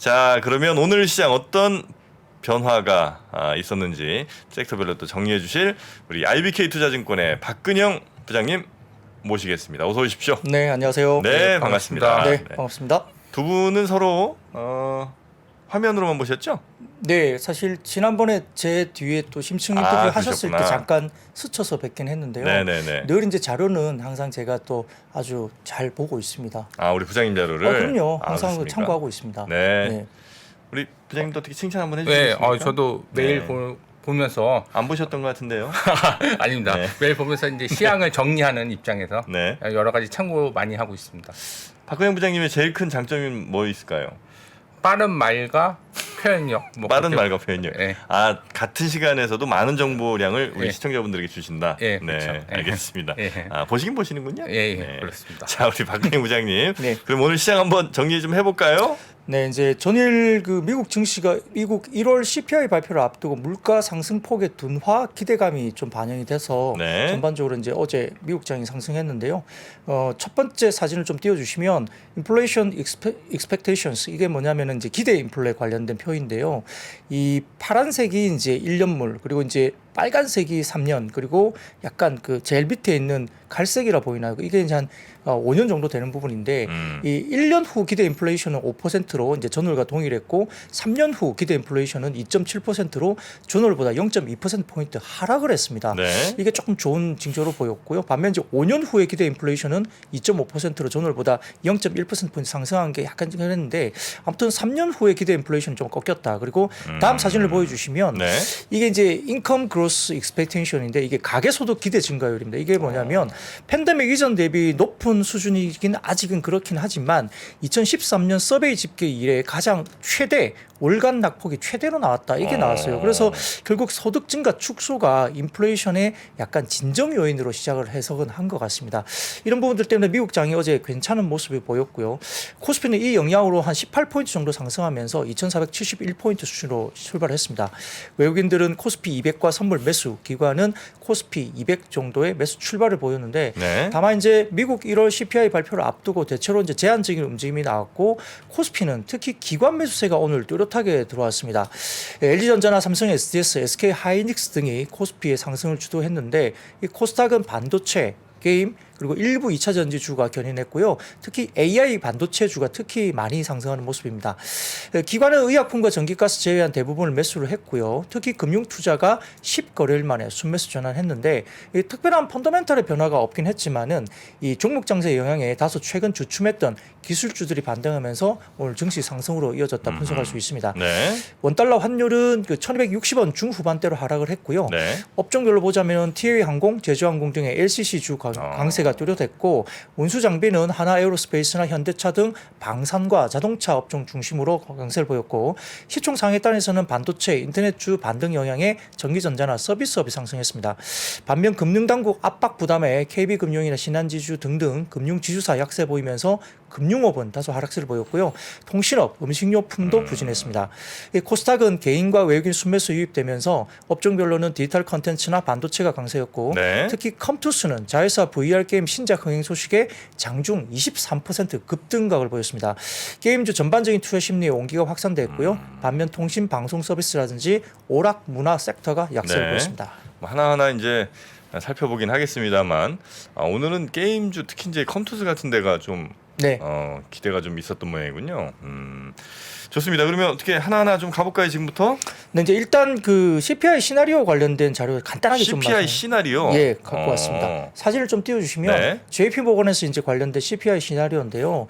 자, 그러면 오늘 시장 어떤 변화가 있었는지 섹터별로 또 정리해 주실 우리 IBK 투자증권의 박근영 부장님 모시겠습니다. 어서 오십시오. 네, 안녕하세요. 네, 반갑습니다. 네, 반갑습니다. 두 분은 서로 화면으로만 보셨죠? 네, 사실 지난번에 제 뒤에 또 심층 인터뷰 하셨을 때 그러셨구나. 잠깐 스쳐서 뵙긴 했는데요. 네네네. 늘 이제 자료는 항상 제가 또 아주 잘 보고 있습니다. 우리 부장님 자료를. 그럼요. 항상 그렇습니까? 참고하고 있습니다. 네. 우리 부장님도 어떻게 칭찬 한번 해주시겠습니까? 네, 저도 매일 보면서 안 보셨던 것 같은데요. 아닙니다. 네. 매일 보면서 이제 시황을 정리하는 입장에서 네. 여러 가지 참고 많이 하고 있습니다. 박근영 부장님의 제일 큰 장점이 뭐 있을까요? 빠른 말과 표현력. 빠른 그렇게- 말과 표현력. 네. 같은 시간에서도 많은 정보량을 우리 예. 시청자분들에게 주신다. 예, 네, 그렇죠. 예. 알겠습니다. 예. 보시긴 보시는군요. 예, 네. 그렇습니다. 자, 우리 박근영 부장님. 네. 그럼 오늘 시장 한번 정리 좀 해볼까요? 네, 이제 전일 그 미국 증시가 미국 1월 CPI 발표를 앞두고 물가 상승폭의 둔화 기대감이 좀 반영이 돼서 네. 전반적으로 이제 어제 미국장이 상승했는데요. 첫 번째 사진을 좀 띄워주시면 Inflation Expectations 이게 뭐냐면은 이제 기대 인플레 관련된 표인데요. 이 파란색이 이제 1년물 그리고 이제 빨간색이 3년 그리고 약간 그 제일 밑에 있는 갈색이라 보이나요? 이게 이제 한 5년 정도 되는 부분인데 이 1년 후 기대 인플레이션은 5%로 이제 전월과 동일했고 3년 후 기대 인플레이션은 2.7%로 전월보다 0.2% 포인트 하락을 했습니다. 네. 이게 조금 좋은 징조로 보였고요. 반면 이제 5년 후의 기대 인플레이션은 2.5%로 전월보다 0.1% 포인트 상승한 게 약간 그랬는데 아무튼 3년 후의 기대 인플레이션은 좀 꺾였다. 그리고 다음 사진을 보여주시면 네. 이게 이제 인컴 그로스 익스펙테이션인데 이게 가계소득 기대 증가율입니다. 이게 뭐냐면 팬데믹 이전 대비 높은 수준이긴 아직은 그렇긴 하지만 2013년 서베이 집계 이래 가장 최대 월간 낙폭이 최대로 나왔다. 이게 나왔어요. 그래서 결국 소득 증가 축소가 인플레이션의 약간 진정 요인으로 시작을 해석은 한 것 같습니다. 이런 부분들 때문에 미국 장이 어제 괜찮은 모습이 보였고요. 코스피는 이 영향으로 한 18포인트 정도 상승하면서 2471포인트 수준으로 출발했습니다. 외국인들은 코스피 200과 선물 매수, 기관은 코스피 200 정도의 매수 출발을 보였는데 네. 다만 이제 미국 1월 CPI 발표를 앞두고 대체로 이제 제한적인 움직임이 나왔고 코스피는 특히 기관 매수세가 오늘 뚜렷하게 들어왔습니다. LG전자나 삼성 SDS, SK 하이닉스 등이 코스피의 상승을 주도했는데 이 코스닥은 반도체, 게임 그리고 일부 2차 전지주가 견인했고요. 특히 AI 반도체주가 특히 많이 상승하는 모습입니다. 기관은 의약품과 전기가스 제외한 대부분을 매수를 했고요. 특히 금융투자가 10거래일 만에 순매수 전환했는데 이 특별한 펀더멘털의 변화가 없긴 했지만은 이 종목 장세 영향에 다소 최근 주춤했던 기술주들이 반등하면서 오늘 증시 상승으로 이어졌다 분석할 수 있습니다. 네. 원달러 환율은 그 1,260원 중후반대로 하락을 했고요. 네. 업종별로 보자면 TA항공, 제주항공 등의 LCC주 강세가 뚜렷했고 운수 장비는 하나에어로스페이스나 현대차 등 방산과 자동차 업종 중심으로 강세를 보였고 시총 상해단에서는 반도체, 인터넷주 반등 영향에 전기전자나 서비스업이 상승했습니다. 반면 금융당국 압박 부담에 KB금융이나 신한지주 등등 금융지주사 약세 보이면서 금융업은 다소 하락세를 보였고요. 통신업, 음식료품도 부진했습니다. 이 코스닥은 개인과 외국인 순매수 유입되면서 업종별로는 디지털 컨텐츠나 반도체가 강세였고 네. 특히 컴투스는 자회사 VR 게임 신작 흥행 소식에 장중 23% 급등각을 보였습니다. 게임주 전반적인 투자 심리의 온기가 확산됐고요. 반면 통신 방송 서비스라든지 오락 문화 섹터가 약세를 네. 보였습니다. 하나하나 이제 살펴보긴 하겠습니다만 오늘은 게임주 특히 이제 컴투스 같은 데가 좀 네. 기대가 좀 있었던 모양이군요. 좋습니다. 그러면 어떻게 하나하나 좀 가볼까요, 지금부터? 네, 이제 일단 그 CPI 시나리오 관련된 자료 간단하게 좀 CPI 시나리오. 예, 갖고 왔습니다. 사진을 좀 띄워주시면 네. JP모건에서 이제 관련된 CPI 시나리오인데요.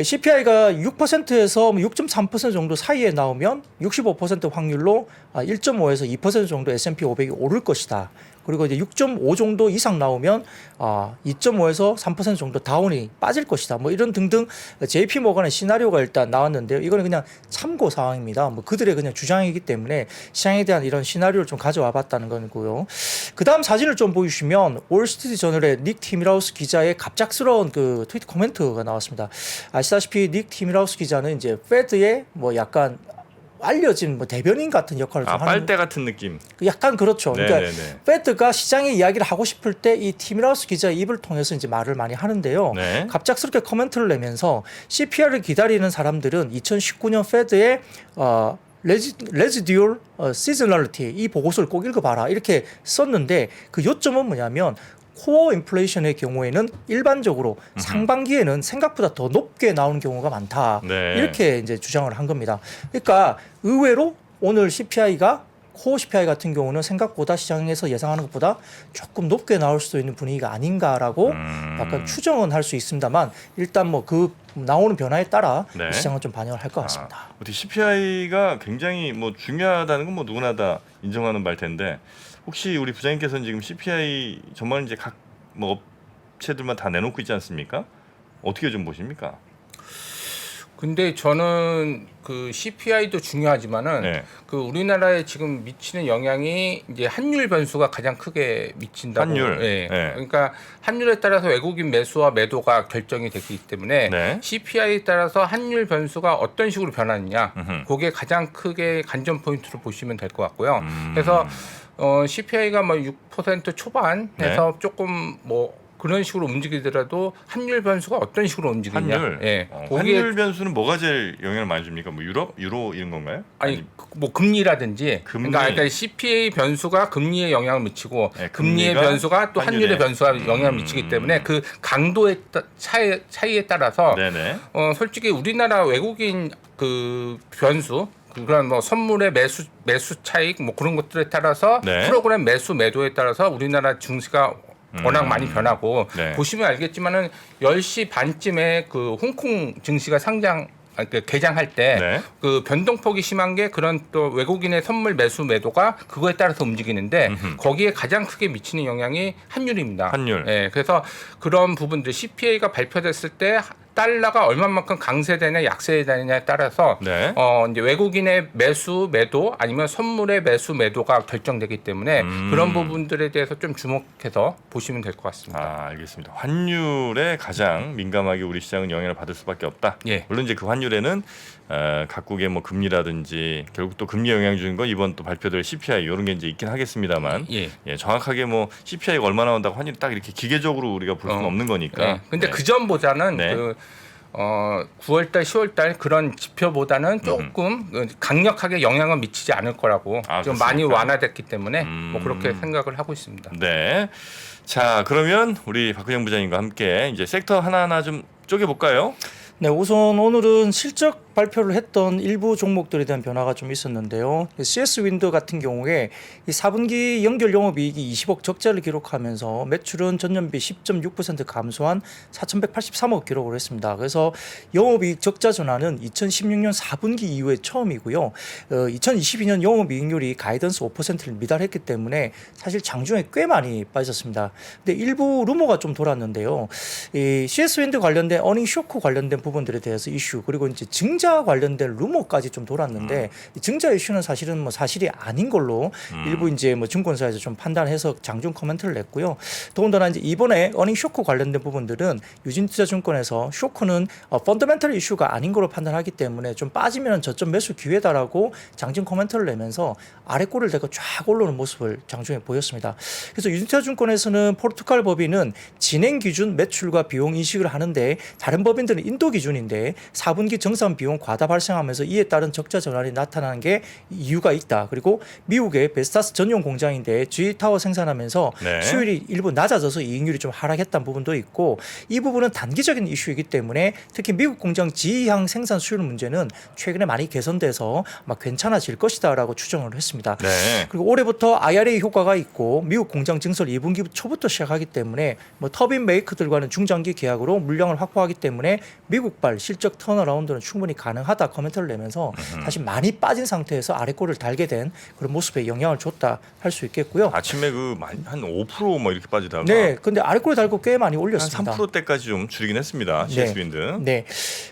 CPI가 6%에서 6.3% 정도 사이에 나오면 65% 확률로 1.5에서 2% 정도 S&P 500이 오를 것이다. 그리고 이제 6.5 정도 이상 나오면 2.5에서 3% 정도 다운이 빠질 것이다. 뭐 이런 등등 JP 모건의 시나리오가 일단 나왔는데요. 이거는 그냥 참고 사항입니다. 뭐 그들의 그냥 주장이기 때문에 시장에 대한 이런 시나리오를 좀 가져와 봤다는 거고요. 그다음 사진을 좀 보여주시면 월스트리트 저널의 닉 티밀하우스 기자의 갑작스러운 그 트위터 코멘트가 나왔습니다. 아시다시피 닉 티밀하우스 기자는 이제 페드의 뭐 약간 알려진 뭐 대변인 같은 역할을 좀 하는 빨대 같은 느낌. 약간 그렇죠. 그러니까 네네네. 페드가 시장에 이야기를 하고 싶을 때 이 티밀하우스 기자의 입을 통해서 이제 말을 많이 하는데요. 네. 갑작스럽게 코멘트를 내면서 CPR을 기다리는 사람들은 2019년 페드의 레지듀얼 시즈널리티 이 보고서를 꼭 읽어봐라 이렇게 썼는데 그 요점은 뭐냐면 코어 인플레이션의 경우에는 일반적으로 상반기에는 생각보다 더 높게 나오는 경우가 많다. 네. 이렇게 이제 주장을 한 겁니다. 그러니까 의외로 오늘 CPI가 코어 CPI 같은 경우는 생각보다 시장에서 예상하는 것보다 조금 높게 나올 수도 있는 분위기가 아닌가라고 약간 추정은 할 수 있습니다만 일단 뭐 그 나오는 변화에 따라 네. 시장은 좀 반영을 할 것 같습니다. 어떻게 CPI가 굉장히 뭐 중요하다는 건 뭐 누구나 다 인정하는 바일 텐데 혹시 우리 부장님께서는 지금 CPI 정말 이제 각 뭐 업체들만 다 내놓고 있지 않습니까? 어떻게 좀 보십니까? 근데 저는 그 CPI도 중요하지만은 네. 그 우리나라에 지금 미치는 영향이 이제 환율 변수가 가장 크게 미친다고. 환율? 예. 네. 그러니까 환율에 따라서 외국인 매수와 매도가 결정이 되기 때문에 네. CPI에 따라서 환율 변수가 어떤 식으로 변하느냐, 음흠. 그게 가장 크게 관전 포인트로 보시면 될 것 같고요. 그래서 CPI가 뭐 6% 초반에서 조금 뭐 그런 식으로 움직이더라도 환율 변수가 어떤 식으로 움직이냐. 환율. 예. 환율 변수는 뭐가 제일 영향을 많이 줍니까? 뭐 유럽, 유로 이런 건가요? 아니 뭐 금리라든지 금리. 그러니까 CPI 변수가 금리에 영향을 미치고 네, 금리의 금리가 변수가 또 환율의 환율에. 변수가 영향을 미치기 때문에 그 강도의 차이에 따라서 네네. 솔직히 우리나라 외국인 그 변수 그런 뭐 선물의 매수 차익 뭐 그런 것들에 따라서 네. 프로그램 매수 매도에 따라서 우리나라 증시가 워낙 많이 변하고 네. 보시면 알겠지만은 10시 반쯤에 그 홍콩 증시가 개장할 때 그 네. 변동폭이 심한 게 그런 또 외국인의 선물 매수 매도가 그거에 따라서 움직이는데 거기에 가장 크게 미치는 영향이 환율입니다. 환율. 예, 그래서 그런 부분들 CPI가 발표됐을 때 달러가 얼마만큼 강세되냐 약세되냐에 따라서 네. 이제 외국인의 매수 매도 아니면 선물의 매수 매도가 결정되기 때문에 그런 부분들에 대해서 좀 주목해서 보시면 될 것 같습니다. 아, 알겠습니다. 환율에 가장 민감하게 우리 시장은 영향을 받을 수밖에 없다. 예. 물론 이제 그 환율에는 각국의 뭐 금리라든지 결국 또 금리 영향 주는 건 이번 또 발표될 CPI 이런 게 이제 있긴 하겠습니다만 예. 정확하게 뭐 CPI가 얼마 나온다고 환율이 딱 이렇게 기계적으로 우리가 볼 수는 없는 거니까. 네. 근데 네. 그 전보다는 네. 9월달, 10월달 그런 지표보다는 조금 강력하게 영향을 미치지 않을 거라고 좀 많이 그렇습니까? 완화됐기 때문에 뭐 그렇게 생각을 하고 있습니다. 네. 자, 그러면 우리 박근영 부장님과 함께 이제 섹터 하나하나 좀 쪼개 볼까요? 네, 우선 오늘은 실적 발표를 했던 일부 종목들에 대한 변화가 좀 있었는데요. CS 윈드 같은 경우에 이 4분기 연결 영업이익이 20억 적자를 기록하면서 매출은 전년비 10.6% 감소한 4,183억 기록을 했습니다. 그래서 영업이익 적자 전환은 2016년 4분기 이후에 처음이고요. 2022년 영업이익률이 가이던스 5%를 미달했기 때문에 사실 장중에 꽤 많이 빠졌습니다. 근데 일부 루머가 좀 돌았는데요. 이 CS 윈드 관련된 어닝 쇼크 관련된 부분들에 대해서 이슈 그리고 이제 증자 관련된 루머까지 좀 돌았는데 이 증자 이슈는 사실은 뭐 사실이 아닌 걸로 일부 이제 뭐 증권사에서 좀 판단해서 장중 코멘트를 냈고요. 더군다나 이제 이번에 어닝 쇼크 관련된 부분들은 유진투자증권에서 쇼크는 펀더멘털 이슈가 아닌 걸로 판단하기 때문에 좀 빠지면 저점 매수 기회다라고 장중 코멘트를 내면서 아래 꼴을 대고 쫙 올라오는 모습을 장중에 보였습니다. 그래서 유진투자증권에서는 포르투갈 법인은 진행 기준 매출과 비용 인식을 하는데 다른 법인들은 인도 기준인데 4분기 정산 비용 과다 발생하면서 이에 따른 적자 전환이 나타나는 게 이유가 있다. 그리고 미국의 베스타스 전용 공장인데 G타워 생산하면서 네. 수율이 일부 낮아져서 이익률이 좀 하락했다는 부분도 있고 이 부분은 단기적인 이슈이기 때문에 특히 미국 공장 G향 생산 수율 문제는 최근에 많이 개선돼서 아마 괜찮아질 것이다라고 추정을 했습니다. 네. 그리고 올해부터 IRA 효과가 있고 미국 공장 증설 2분기 초부터 시작하기 때문에 뭐 터빈 메이커들과는 중장기 계약으로 물량을 확보하기 때문에 미국발 실적 턴어라운드는 충분히 가능하다 코멘트를 내면서 사실 많이 빠진 상태에서 아래 꼴을 달게 된 그런 모습에 영향을 줬다 할 수 있겠고요. 아침에 그 한 5% 이렇게 빠지다가 네, 근데 아래 꼴 달고 꽤 많이 한 올렸습니다. 3%대까지 좀 줄이긴 했습니다. CS 윈드. 네.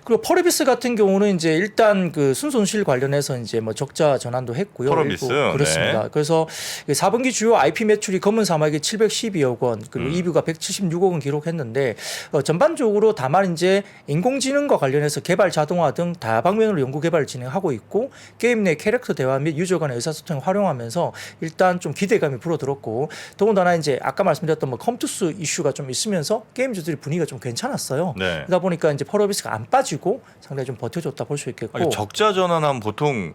그리고 퍼레비스 같은 경우는 이제 일단 그 순손실 관련해서 이제 뭐 적자 전환도 했고요. 퍼레비스, 일부 그렇습니다. 네. 그래서 4분기 주요 IP 매출이 검은 사막이 712억 원, 그리고 EB가 176억 원 기록했는데 전반적으로 다만 이제 인공지능과 관련해서 개발 자동화 등 다방면으로 연구 개발을 진행하고 있고 게임 내 캐릭터 대화 및 유저 간의 의사소통을 활용하면서 일단 좀 기대감이 불어들었고 더군다나 이제 아까 말씀드렸던 뭐 컴투스 이슈가 좀 있으면서 게임주들이 분위기가 좀 괜찮았어요. 네. 그러다 보니까 이제 펄어비스가 안 빠지고 상당히 좀 버텨줬다 볼 수 있겠고. 아니, 적자 전환하면 보통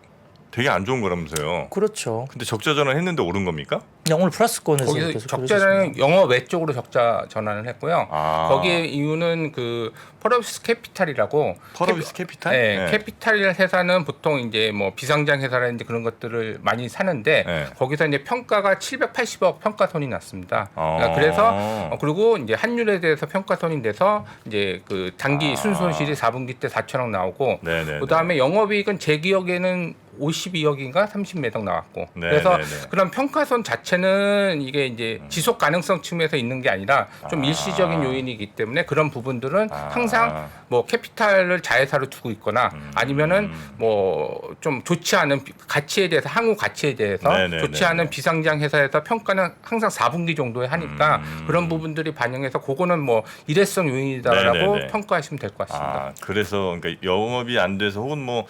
되게 안 좋은 거라면서요. 그렇죠. 근데 적자 전환 했는데 오른 겁니까? 그냥 오늘 플러스권에서 거기서 계속 적자는 영어 외쪽으로 적자 전환을 했고요. 아. 거기에 이유는 그 펄어비스 캐피탈이라고 펄어비스 캐피탈? 네, 캐피탈 회사는 보통 이제 뭐 비상장 회사라든지 그런 것들을 많이 사는데 네. 거기서 이제 평가가 780억 평가손이 났습니다. 아. 그래서 그리고 이제 환율에 대해서 평가손이 돼서 이제 그 단기 아. 순손실이 4분기 때 4천억 나오고 네네네. 그다음에 영업이익은 제 기억에는 52억인가 30매덕 나왔고 네, 그래서 네, 네. 그런 평가손 자체는 이게 이제 지속 가능성 측면에서 있는 게 아니라 좀 아. 일시적인 요인이기 때문에 그런 부분들은 아. 항상 뭐 캐피탈을 자회사로 두고 있거나 아니면은 뭐 좀 좋지 않은 가치에 대해서 향후 가치에 대해서 네, 네, 좋지 네, 않은 네. 비상장 회사에서 평가는 항상 4분기 정도에 하니까 그런 부분들이 반영해서 그거는 뭐 일회성 요인이다라고 네, 네, 네. 평가하시면 될 것 같습니다. 아, 그래서 그러니까 영업이 안 돼서 혹은 뭐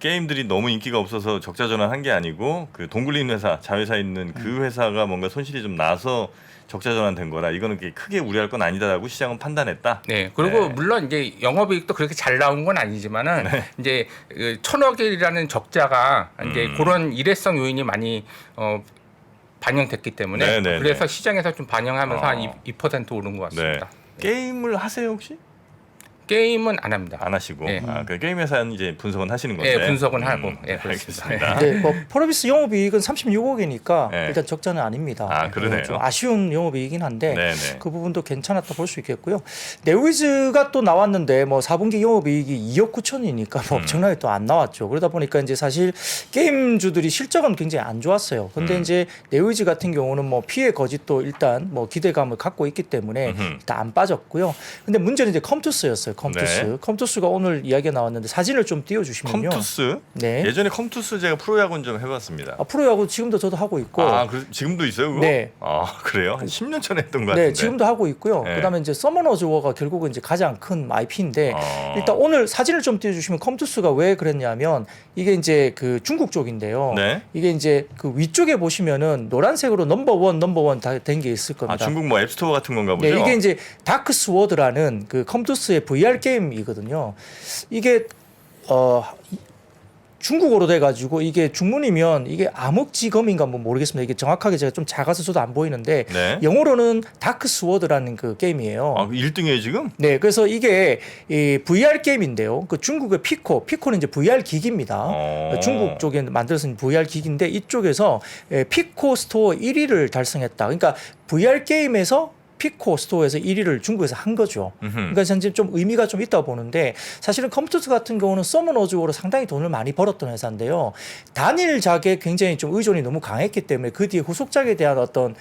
게임들이 너무 인기가 없어서 적자 전환한 게 아니고 그 돈 굴리는 회사, 자회사 있는 그 회사가 뭔가 손실이 좀 나서 적자 전환된 거라 이거는 크게 우려할 건 아니다라고 시장은 판단했다. 네. 그리고 네. 물론 이제 영업이익도 그렇게 잘 나온 건 아니지만은 이제 그 1,000억이라는 적자가 이제 그런 일회성 요인이 많이 반영됐기 때문에 네, 네, 그래서 네. 시장에서 좀 반영하면서 한 어. 2% 오른 것 네. 같습니다. 게임을 하세요 혹시? 게임은 안 합니다. 안 하시고 네. 그 게임 회사는 이제 분석은 하시는 건데. 네, 분석은 하고. 예, 그렇습니다. 알겠습니다. 네, 뭐 펄어비스 영업이익은 36억이니까 네. 일단 적자는 아닙니다. 아, 그러네요. 좀 아쉬운 영업이익이긴 한데 네네. 그 부분도 괜찮았다 볼 수 있겠고요. 네오위즈가 또 나왔는데 뭐 4분기 영업이익이 2억 9천이니까 뭐 엄청나게 또 안 나왔죠. 그러다 보니까 이제 사실 게임주들이 실적은 굉장히 안 좋았어요. 근데 이제 네오위즈 같은 경우는 뭐 피해 거짓도 일단 뭐 기대감을 갖고 있기 때문에 일단 안 빠졌고요. 근데 문제는 이제 컴투스였어요. 컴투스. 네. 컴투스가 오늘 이야기가 나왔는데 사진을 좀 띄워주시면요. 컴투스? 네. 예전에 컴투스 제가 프로야구는 좀 해봤습니다. 프로야구 지금도 저도 하고 있고. 지금도 있어요 그거? 네. 아 그래요? 한 10년 전에 했던 것 같은데. 네, 지금도 하고 있고요. 네. 그다음에 이제 서머너즈 워가 결국은 이제 가장 큰 IP인데 일단 오늘 사진을 좀 띄워주시면 컴투스가 왜 그랬냐면 이게 이제 그 중국 쪽인데요. 네. 이게 이제 그 위쪽에 보시면은 노란색으로 넘버원 다 된 게 있을 아 겁니다. 중국 뭐 앱스토어 같은 건가 보죠? 네, 이게 이제 다크 스워드라는 그 컴투스의 VR 게임이거든요. 이게 중국어로 돼가지고 이게 중문이면 이게 암흑지검인가 뭐 모르겠습니다. 이게 정확하게 제가 좀 작아서 저도 안 보이는데 네. 영어로는 다크 스워드라는 그 게임이에요. 아 1등이에요 지금? 네, 그래서 이게 이 VR 게임인데요. 그 중국의 피코는 이제 VR 기기입니다. 중국 쪽에 만들어진 VR 기기인데 이쪽에서 피코 스토어 1위를 달성했다. 그러니까 VR 게임에서 피코 스토어에서 1위를 중국에서 한 거죠. 그러니까 현재 좀 의미가 좀 있다고 보는데 사실은 컴퓨터 같은 경우는 서머너즈워로 상당히 돈을 많이 벌었던 회사인데요. 단일작에 굉장히 좀 의존이 너무 강했기 때문에 그 뒤에 후속작에 대한 어떤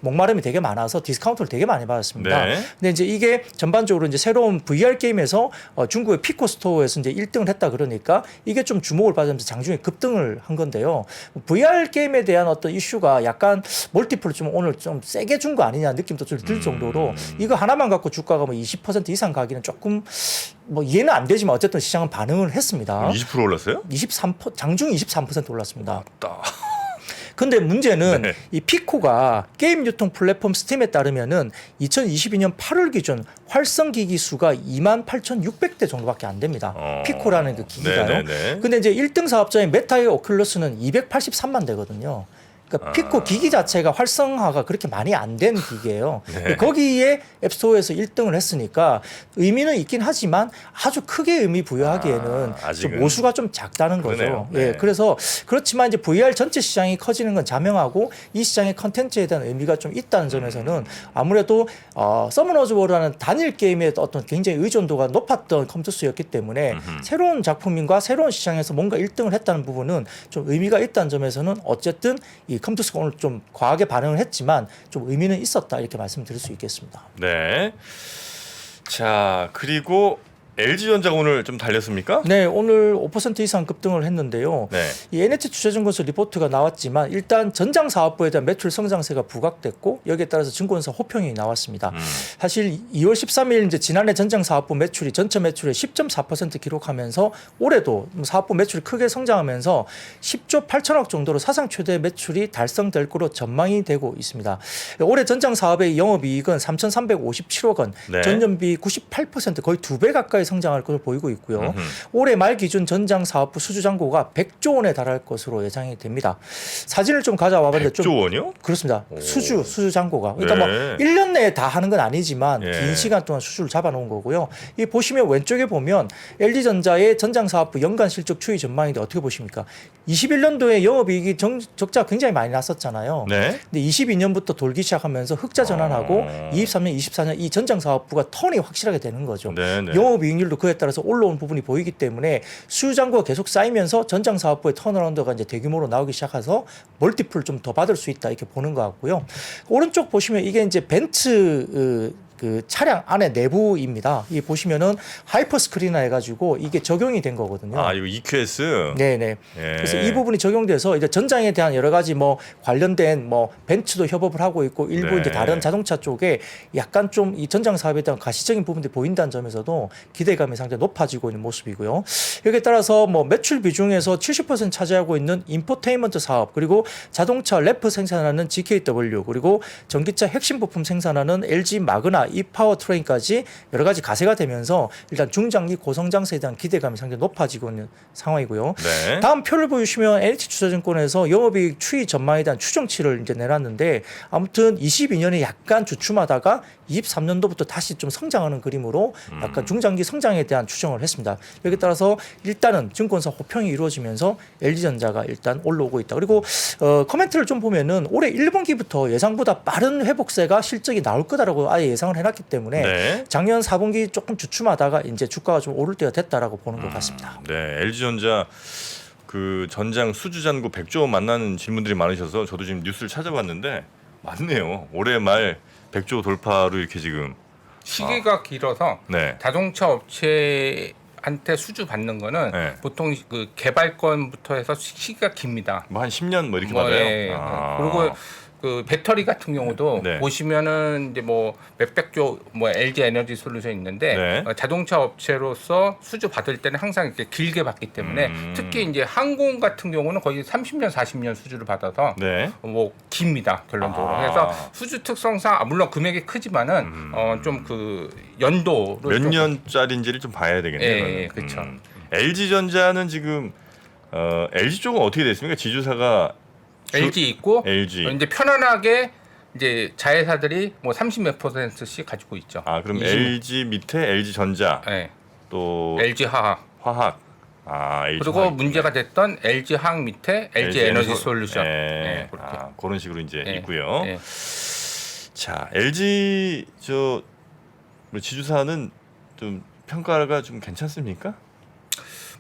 목마름이 되게 많아서 디스카운트를 되게 많이 받았습니다. 네. 근데 이제 이게 전반적으로 이제 새로운 VR 게임에서 중국의 피코 스토어에서 이제 1등을 했다 그러니까 이게 좀 주목을 받으면서 장중에 급등을 한 건데요. VR 게임에 대한 어떤 이슈가 약간 멀티플을 좀 오늘 좀 세게 준 거 아니냐 느낌도 좀 들 정도로 이거 하나만 갖고 주가가 뭐 20% 이상 가기는 조금 뭐 이해는 안 되지만 어쨌든 시장은 반응을 했습니다. 20% 올랐어요? 23% 장중 23% 올랐습니다. 따. 근데 문제는 네. 이 피코가 게임 유통 플랫폼 스팀에 따르면은 2022년 8월 기준 활성 기기 수가 28,600대 정도밖에 안 됩니다. 피코라는 그 기기가요. 네네네. 근데 이제 1등 사업자인 메타의 오큘러스는 283만 대거든요. 그러니까 피코 기기 자체가 활성화가 그렇게 많이 안 된 기기예요. 네. 거기에 앱스토어에서 1등을 했으니까 의미는 있긴 하지만 아주 크게 의미 부여하기에는 아직은. 좀 모수가 좀 작다는 거죠. 그러네요. 예, 네. 그래서 그렇지만 이제 VR 전체 시장이 커지는 건 자명하고 이 시장의 컨텐츠에 대한 의미가 좀 있다는 점에서는 아무래도 서머너즈 워라는 단일 게임의 어떤 굉장히 의존도가 높았던 컴퓨터였기 때문에 새로운 작품인과 새로운 시장에서 뭔가 1등을 했다는 부분은 좀 의미가 있다는 점에서는 어쨌든 이 컴퓨터가 오늘 좀 과하게 반응을 했지만 좀 의미는 있었다 이렇게 말씀드릴 수 있겠습니다. 네. 자 그리고 LG전자가 오늘 좀 달렸습니까? 네, 오늘 5% 이상 급등을 했는데요. 네. 이 NH투자증권서 리포트가 나왔지만 일단 전장 사업부에 대한 매출 성장세가 부각됐고 여기에 따라서 증권사 호평이 나왔습니다. 사실 2월 13일 이제 지난해 전장 사업부 매출이 전체 매출의 10.4% 기록하면서 올해도 사업부 매출이 크게 성장하면서 10조 8천억 정도로 사상 최대 매출이 달성될 거로 전망이 되고 있습니다. 올해 전장 사업의 영업이익은 3,357억 원, 네. 전년비 98% 거의 2배 가까이 성장할 것으로 보이고 있고요. 올해 말 기준 전장 사업부 수주 잔고가 100조 원에 달할 것으로 예상이 됩니다. 사진을 좀 가져와 봤는데 100조 원이요? 그렇습니다. 오. 수주 잔고가. 그러니까 네. 뭐 1년 내에 다 하는 건 아니지만 예. 긴 시간 동안 수주를 잡아 놓은 거고요. 이 보시면 왼쪽에 보면 LG전자의 전장 사업부 연간 실적 추이 전망인데 어떻게 보십니까? 21년도에 영업이익이 적자가 굉장히 많이 났었잖아요. 네. 근데 22년부터 돌기 시작하면서 흑자 전환하고 23년, 24년 이 전장 사업부가 턴이 확실하게 되는 거죠. 네, 네. 영업이익률도 그에 따라서 올라온 부분이 보이기 때문에 수주 잔고가 계속 쌓이면서 전장 사업부의 턴어라운드가 이제 대규모로 나오기 시작해서 멀티플 좀 더 받을 수 있다 이렇게 보는 것 같고요. 오른쪽 보시면 이게 이제 벤츠 그 차량 안에 내부입니다. 이 보시면은 하이퍼 스크린화 해가지고 이게 적용이 된 거거든요. 아, 이거 EQS. 네네. 예. 그래서 이 부분이 적용돼서 이제 전장에 대한 여러 가지 뭐 관련된 뭐 벤츠도 협업을 하고 있고 일부 네. 이제 다른 자동차 쪽에 약간 좀 이 전장 사업에 대한 가시적인 부분들이 보인다는 점에서도 기대감이 상당히 높아지고 있는 모습이고요. 여기에 따라서 뭐 매출 비중에서 70% 차지하고 있는 인포테인먼트 사업 그리고 자동차 래프 생산하는 GKW 그리고 전기차 핵심 부품 생산하는 LG 마그나 이 파워트레인까지 여러 가지 가세가 되면서 일단 중장기 고성장세에 대한 기대감이 상당히 높아지고 있는 상황이고요. 네. 다음 표를 보시면 NH투자증권에서 영업이익 추이 전망에 대한 추정치를 이제 내놨는데 아무튼 22년에 약간 주춤하다가 23년도부터 다시 좀 성장하는 그림으로 약간 중장기 성장에 대한 추정을 했습니다. 여기에 따라서 일단은 증권사 호평이 이루어지면서 LG전자가 일단 올라오고 있다. 그리고 코멘트를 좀 보면은 올해 1분기부터 예상보다 빠른 회복세가 실적이 나올 거다라고 아예 예상을 해놨기 때문에 네. 작년 4분기 조금 주춤하다가 이제 주가가 좀 오를 때가 됐다라고 보는 것 같습니다. 네, LG전자 그 전장 수주 잔고 100조 원 만나는 질문들이 많으셔서 저도 지금 뉴스를 찾아봤는데 맞네요. 올해 말 100조 돌파로 이렇게 지금 시기가 길어서 네. 자동차 업체한테 수주 받는 거는 네. 보통 그 개발권부터 해서 시기가 깁니다. 뭐 한 10년 뭐 이렇게 뭐, 받아요. 예. 아. 그리고 그 배터리 같은 경우도 네. 보시면은 이제 뭐 몇백조 뭐 LG 에너지 솔루션 있는데 네. 자동차 업체로서 수주 받을 때는 항상 이렇게 길게 받기 때문에 특히 이제 항공 같은 경우는 거의 30년 40년 수주를 받아서 네. 뭐 깁니다 결론적으로. 아. 그래서 수주 특성상 물론 금액이 크지만은 좀 그 연도로 몇 좀 년짜리인지를 좀 봐야 되겠네요. 예, 그러면. 예, 그렇죠. LG전자는 지금 LG 쪽은 어떻게 됐습니까? 지주사가 LG 있고 LG. 이제 편안하게 이제 자회사들이 뭐 30몇 %씩 가지고 있죠. 아, 그럼 20. LG 밑에 LG전자 네. 또 LG 화학 화학. 아, LG 그리고 화학. 문제가 됐던 LG 화학 밑에 LG 에너지 솔루션. 예. 네, 그렇게. 아, 그런 식으로 이제 네, 있고요. 네. 자, LG 뭐 지주사는 좀 평가가 좀 괜찮습니까?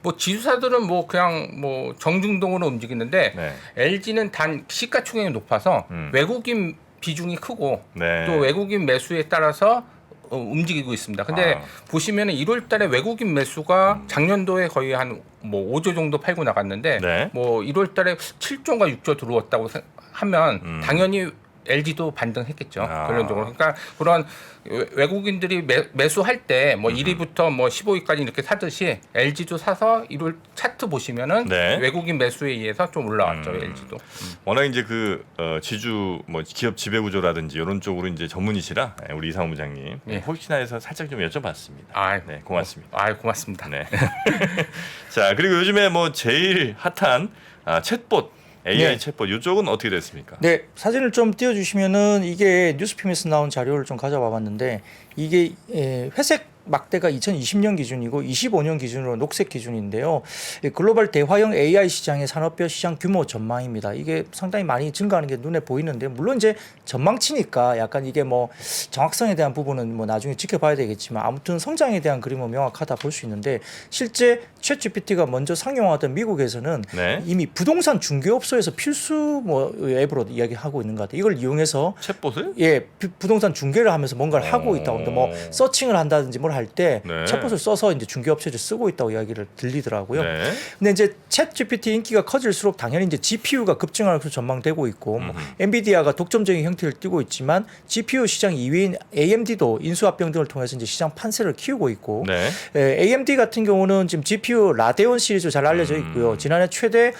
뭐 지수사들은 뭐 그냥 뭐 정중동으로 움직이는데 네. LG는 단 시가총액이 높아서 외국인 비중이 크고 네. 또 외국인 매수에 따라서 움직이고 있습니다. 근데 보시면은 1월 달에 외국인 매수가 작년도에 거의 한 뭐 5조 정도 팔고 나갔는데 네. 뭐 1월 달에 7조인가 6조 들어왔다고 하면 당연히 LG도 반등했겠죠. 아. 결론적으로. 그러니까 그런 외국인들이 매수할 때 뭐 1위부터 뭐 15위까지 이렇게 사듯이 LG도 사서 1월 차트 보시면은 네. 외국인 매수에 의해서 좀 올라왔죠. LG도. 워낙 이제 그 지주 뭐 기업 지배 구조라든지 이런 쪽으로 이제 전문이시라 우리 이상호 부장님 예. 혹시나 해서 살짝 좀 여쭤봤습니다. 아, 네, 고맙습니다. 고맙습니다. 네. 자, 그리고 요즘에 뭐 제일 핫한 챗봇 AI 네. 챗봇 이쪽은 어떻게 됐습니까? 네, 사진을 좀 띄워주시면은 이게 뉴스피미에서 나온 자료를 좀 가져와 봤는데 이게 회색 막대가 2020년 기준이고 25년 기준으로 녹색 기준인데요. 글로벌 대화형 AI 시장의 산업별 시장 규모 전망입니다. 이게 상당히 많이 증가하는 게 눈에 보이는데 물론 이제 전망치니까 약간 이게 뭐 정확성에 대한 부분은 뭐 나중에 지켜봐야 되겠지만 아무튼 성장에 대한 그림은 명확하다 볼 수 있는데 실제 챗GPT가 먼저 상용화된 미국에서는 네. 이미 부동산 중개업소에서 필수 뭐 앱으로 이야기하고 있는 것 같아요. 이걸 이용해서 챗봇을? 예, 부동산 중개를 하면서 뭔가를 하고 있다고 하는데 뭐 서칭을 한다든지 뭘 할 때 네. 챗봇을 써서 이제 중개업체에서 쓰고 있다고 이야기를 들리더라고요. 네. 근데 이제 챗GPT 인기가 커질수록 당연히 이제 GPU가 급증할 것으로 전망되고 있고 뭐 엔비디아가 독점적인 형태를 띠고 있지만 GPU 시장 2위인 AMD도 인수합병 등을 통해서 이제 시장 판세를 키우고 있고 네. AMD 같은 경우는 지금 GPU 라데온 시리즈 잘 알려져 있고요. 지난해 최대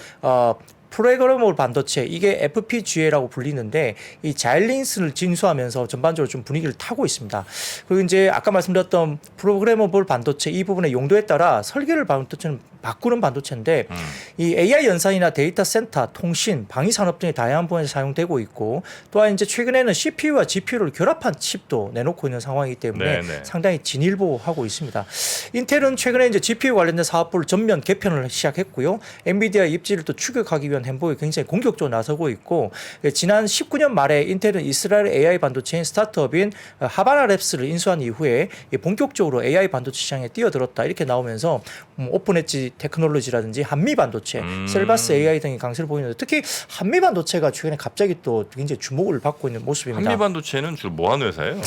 프로그래머블 반도체 이게 FPGA라고 불리는데 이 자일린스를 진수하면서 전반적으로 좀 분위기를 타고 있습니다. 그리고 이제 아까 말씀드렸던 프로그래머블 반도체 이 부분의 용도에 따라 설계를 반도체는 바꾸는 반도체인데 이 AI 연산이나 데이터 센터, 통신, 방위 산업 등의 다양한 분야에 사용되고 있고 또한 이제 최근에는 CPU와 GPU를 결합한 칩도 내놓고 있는 상황이기 때문에 네네. 상당히 진일보하고 있습니다. 인텔은 최근에 이제 GPU 관련된 사업부를 전면 개편을 시작했고요. 엔비디아 입지를 또 추격하기 위한 행보에 굉장히 공격적으로 나서고 있고 지난 19년 말에 인텔은 이스라엘 AI 반도체인 스타트업인 하바나랩스를 인수한 이후에 본격적으로 AI 반도체 시장에 뛰어들었다 이렇게 나오면서 오픈 엣지 테크놀로지라든지 한미 반도체, 셀바스 AI 등이 강세를 보이는데 특히 한미 반도체가 최근에 갑자기 또 굉장히 주목을 받고 있는 모습입니다. 한미 반도체는 주로 뭐 하는 회사예요?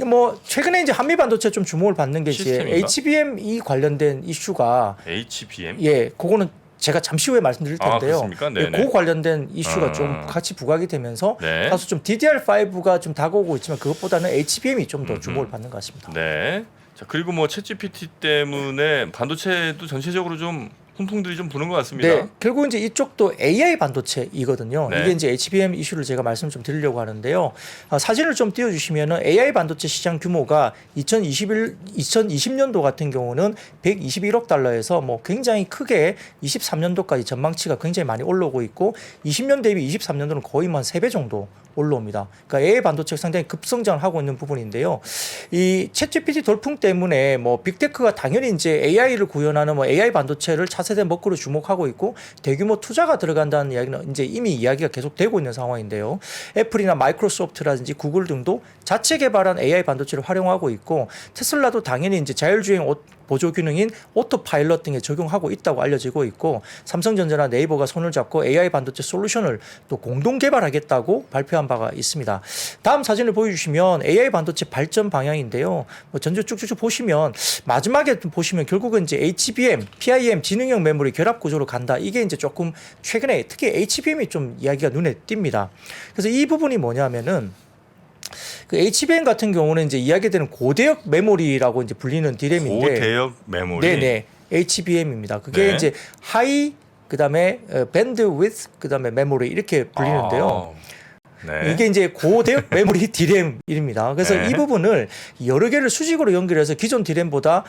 뭐 최근에 이제 한미 반도체 좀 주목을 받는 게 이제 시스템인가? HBM이 관련된 이슈가 HBM? 예, 그거는 제가 잠시 후에 말씀드릴 텐데요. 그렇습니까? 예, 네네. 그 관련된 이슈가 좀 같이 부각이 되면서 네. 다소 좀 DDR5가 좀 다가오고 있지만 그것보다는 HBM이 좀 더 주목을 받는 것 같습니다. 네. 자, 그리고 뭐 챗GPT 때문에 반도체도 전체적으로 좀 훈풍들이 좀 부는 것 같습니다. 네, 결국 이제 이쪽도 AI 반도체이거든요. 네. 이게 이제 HBM 이슈를 제가 말씀 좀 드리려고 하는데요. 사진을 좀 띄워주시면은 AI 반도체 시장 규모가 2020년도 같은 경우는 121억 달러에서 뭐 굉장히 크게 23년도까지 전망치가 굉장히 많이 올라오고 있고 20년 대비 23년도는 거의 한 3배 정도 올라옵니다. 그러니까 AI 반도체가 상당히 급성장을 하고 있는 부분인데요. 이 챗GPT 돌풍 때문에 뭐 빅테크가 당연히 이제 AI를 구현하는 뭐 AI 반도체를 차세대 먹구로 주목하고 있고 대규모 투자가 들어간다는 이야기는 이제 이미 이야기가 계속되고 있는 상황인데요. 애플이나 마이크로소프트라든지 구글 등도 자체 개발한 AI 반도체를 활용하고 있고 테슬라도 당연히 이제 자율주행 보조 기능인 오토파일럿 등에 적용하고 있다고 알려지고 있고 삼성전자나 네이버가 손을 잡고 AI 반도체 솔루션을 또 공동 개발하겠다고 발표한 바가 있습니다. 다음 사진을 보여주시면 AI 반도체 발전 방향인데요. 뭐 전주 쭉쭉 보시면 마지막에 보시면 결국은 이제 HBM, PIM 지능형 메모리 결합 구조로 간다. 이게 이제 조금 최근에 특히 HBM이 좀 이야기가 눈에 띕니다. 그래서 이 부분이 뭐냐면은 그 HBM 같은 경우는 이제 이야기되는 고대역 메모리라고 이제 불리는 디램인데 고대역 메모리. 네네 HBM입니다. 그게 네. 이제 하이 그다음에 밴드위드 그다음에 메모리 이렇게 불리는데요. 네. 이게 이제 고대역 메모리 디램입니다. 그래서 네. 이 부분을 여러 개를 수직으로 연결해서 기존 디램보다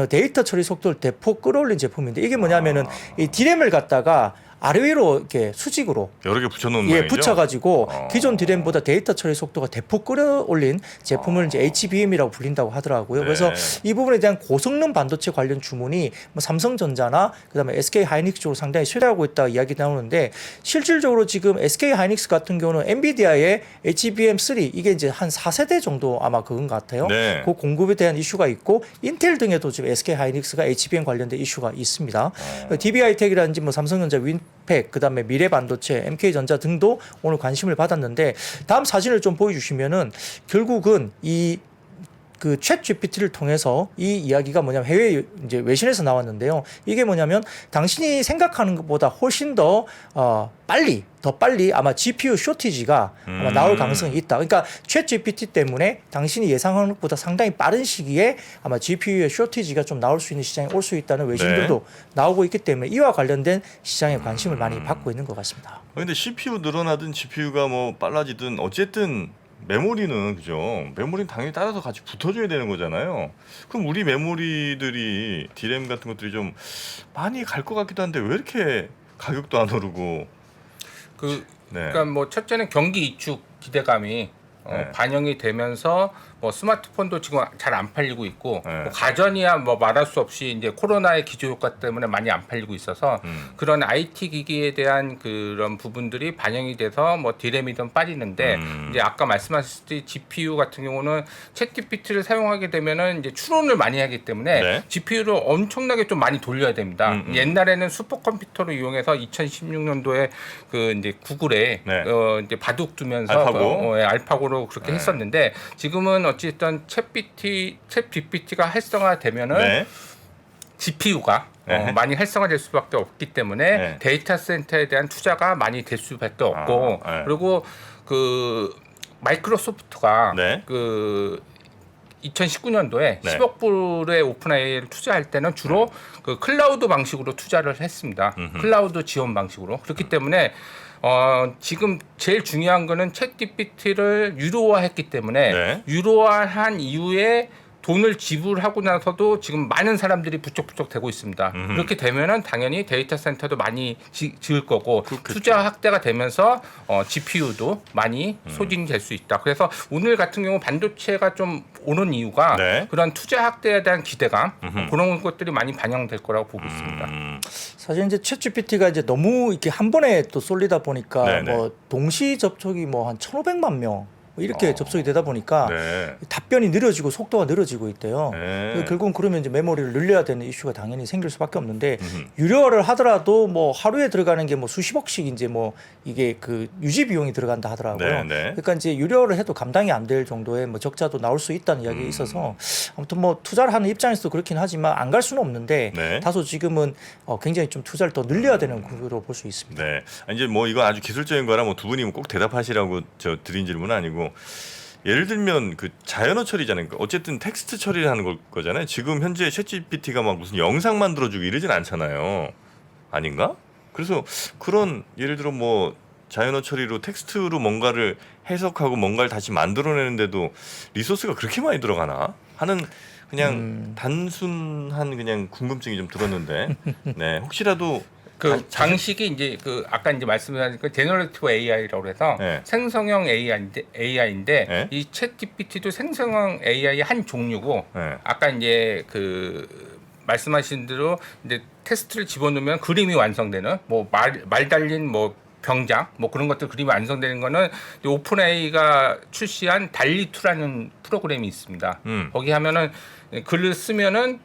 데이터 처리 속도를 대폭 끌어올린 제품인데 이게 뭐냐면은 이 디램을 갖다가 아래 위로 이렇게 수직으로 여러 개 붙여놓은 예, 모양이죠? 붙여가지고 기존 디램보다 데이터 처리 속도가 대폭 끌어올린 제품을 이제 HBM이라고 불린다고 하더라고요. 네. 그래서 이 부분에 대한 고성능 반도체 관련 주문이 뭐 삼성전자나 그다음에 SK 하이닉스 쪽으로 상당히 쇠퇴하고 있다 이야기 나오는데 실질적으로 지금 SK 하이닉스 같은 경우는 엔비디아의 HBM3 이게 이제 한 4세대 정도 아마 그건 것 같아요. 네. 그 공급에 대한 이슈가 있고 인텔 등에도 지금 SK 하이닉스가 HBM 관련된 이슈가 있습니다. DB하이텍이라든지 뭐 삼성전자 윈팩 그다음에 미래반도체, MK전자 등도 오늘 관심을 받았는데 다음 사진을 좀 보여주시면은 결국은 이 그 챗 GPT를 통해서 이 이야기가 뭐냐면 해외 이제 외신에서 나왔는데요. 이게 뭐냐면 당신이 생각하는 것보다 훨씬 더 빨리 아마 GPU 쇼티지가 아마 나올 가능성이 있다. 그러니까 챗 GPT 때문에 당신이 예상하는 것보다 상당히 빠른 시기에 아마 GPU의 쇼티지가 좀 나올 수 있는 시장에 올 수 있다는 외신들도 나오고 있기 때문에 이와 관련된 시장에 관심을 많이 받고 있는 것 같습니다. 근데 CPU 늘어나든 GPU가 뭐 빨라지든 어쨌든 메모리는 그죠? 메모리는 당연히 따라서 같이 붙어줘야 되는 거잖아요. 그럼 우리 메모리들이 디램 같은 것들이 좀 많이 갈 것 같기도 한데 왜 이렇게 가격도 안 오르고? 네. 그러니까 뭐 첫째는 경기 이축 기대감이 네. 반영이 되면서 뭐 스마트폰도 지금 잘 안 팔리고 있고 네. 뭐 가전이야 뭐 말할 수 없이 이제 코로나의 기저 효과 때문에 많이 안 팔리고 있어서 그런 IT 기기에 대한 그런 부분들이 반영이 돼서 뭐 디램이든 빠지는데 이제 아까 말씀하셨듯이 GPU 같은 경우는 챗GPT를 사용하게 되면은 이제 추론을 많이 하기 때문에 네. GPU를 엄청나게 좀 많이 돌려야 됩니다. 옛날에는 슈퍼컴퓨터를 이용해서 2016년도에 그 이제 구글에 네. 이제 바둑 두면서 알파고. 알파고로 그렇게 네. 했었는데 지금은 어쨌든 챗GPT가 활성화되면은 네. GPU가 네. 많이 활성화될 수밖에 없기 때문에 네. 데이터 센터에 대한 투자가 많이 될 수밖에 없고 네. 그리고 그 마이크로소프트가 네. 그 2019년도에 네. 10억 불의 오픈 AI를 투자할 때는 주로 그 클라우드 방식으로 투자를 했습니다. 클라우드 지원 방식으로. 그렇기 때문에 지금 제일 중요한 거는 챗GPT를 유료화했기 때문에 네. 유료화한 이후에 돈을 지불하고 나서도 지금 많은 사람들이 부쩍부쩍 되고 있습니다. 그렇게 되면은 당연히 데이터 센터도 많이 지을 거고 그렇겠죠. 투자 확대가 되면서 GPU도 많이 소진될 수 있다. 그래서 오늘 같은 경우 반도체가 좀 오는 이유가 네. 그런 투자 확대에 대한 기대감 그런 것들이 많이 반영될 거라고 보고 있습니다. 사실 이제 챗GPT가 이제 너무 이렇게 한 번에 또 쏠리다 보니까 네네. 뭐 동시 접촉이 뭐 한 1,500만 명 이렇게 접속이 되다 보니까 네. 답변이 느려지고 속도가 느려지고 있대요. 네. 결국은 그러면 이제 메모리를 늘려야 되는 이슈가 당연히 생길 수밖에 없는데 유료화를 하더라도 뭐 하루에 들어가는 게 뭐 수십억씩 이제 뭐 이게 그 유지 비용이 들어간다 하더라고요. 네, 네. 그러니까 이제 유료화를 해도 감당이 안 될 정도의 뭐 적자도 나올 수 있다는 이야기가 있어서 아무튼 뭐 투자를 하는 입장에서도 그렇긴 하지만 안 갈 수는 없는데 네. 다소 지금은 굉장히 좀 투자를 더 늘려야 되는 구조로 볼 수 있습니다. 네. 이제 뭐 이거 아주 기술적인 거라 뭐 두 분이 꼭 대답하시라고 저 드린 질문은 아니고 예를 들면 그 자연어 처리잖아요. 그러니까 어쨌든 텍스트 처리를 하는 거잖아요. 지금 현재 챗GPT가 막 무슨 영상 만들어주고 이러진 않잖아요. 아닌가? 그래서 그런 예를 들어 뭐 자연어 처리로 텍스트로 뭔가를 해석하고 뭔가를 다시 만들어내는데도 리소스가 그렇게 많이 들어가나 하는 그냥 단순한 그냥 궁금증이 좀 들었는데 네 혹시라도 그 방식이 이제 그 아까 이제 말씀하신 그 제너레이티브 AI라고 해서 네. 생성형 AI인데 네. 이 챗GPT도 생성형 AI의 한 종류고 네. 아까 이제 그 말씀하신 대로 이제 테스트를 집어넣으면 그림이 완성되는 뭐 말 달린 뭐 병장 뭐 그런 것들 그림이 완성되는 거는 오픈 AI가 출시한 달리2라는 프로그램이 있습니다. 거기 하면은 글을 쓰면은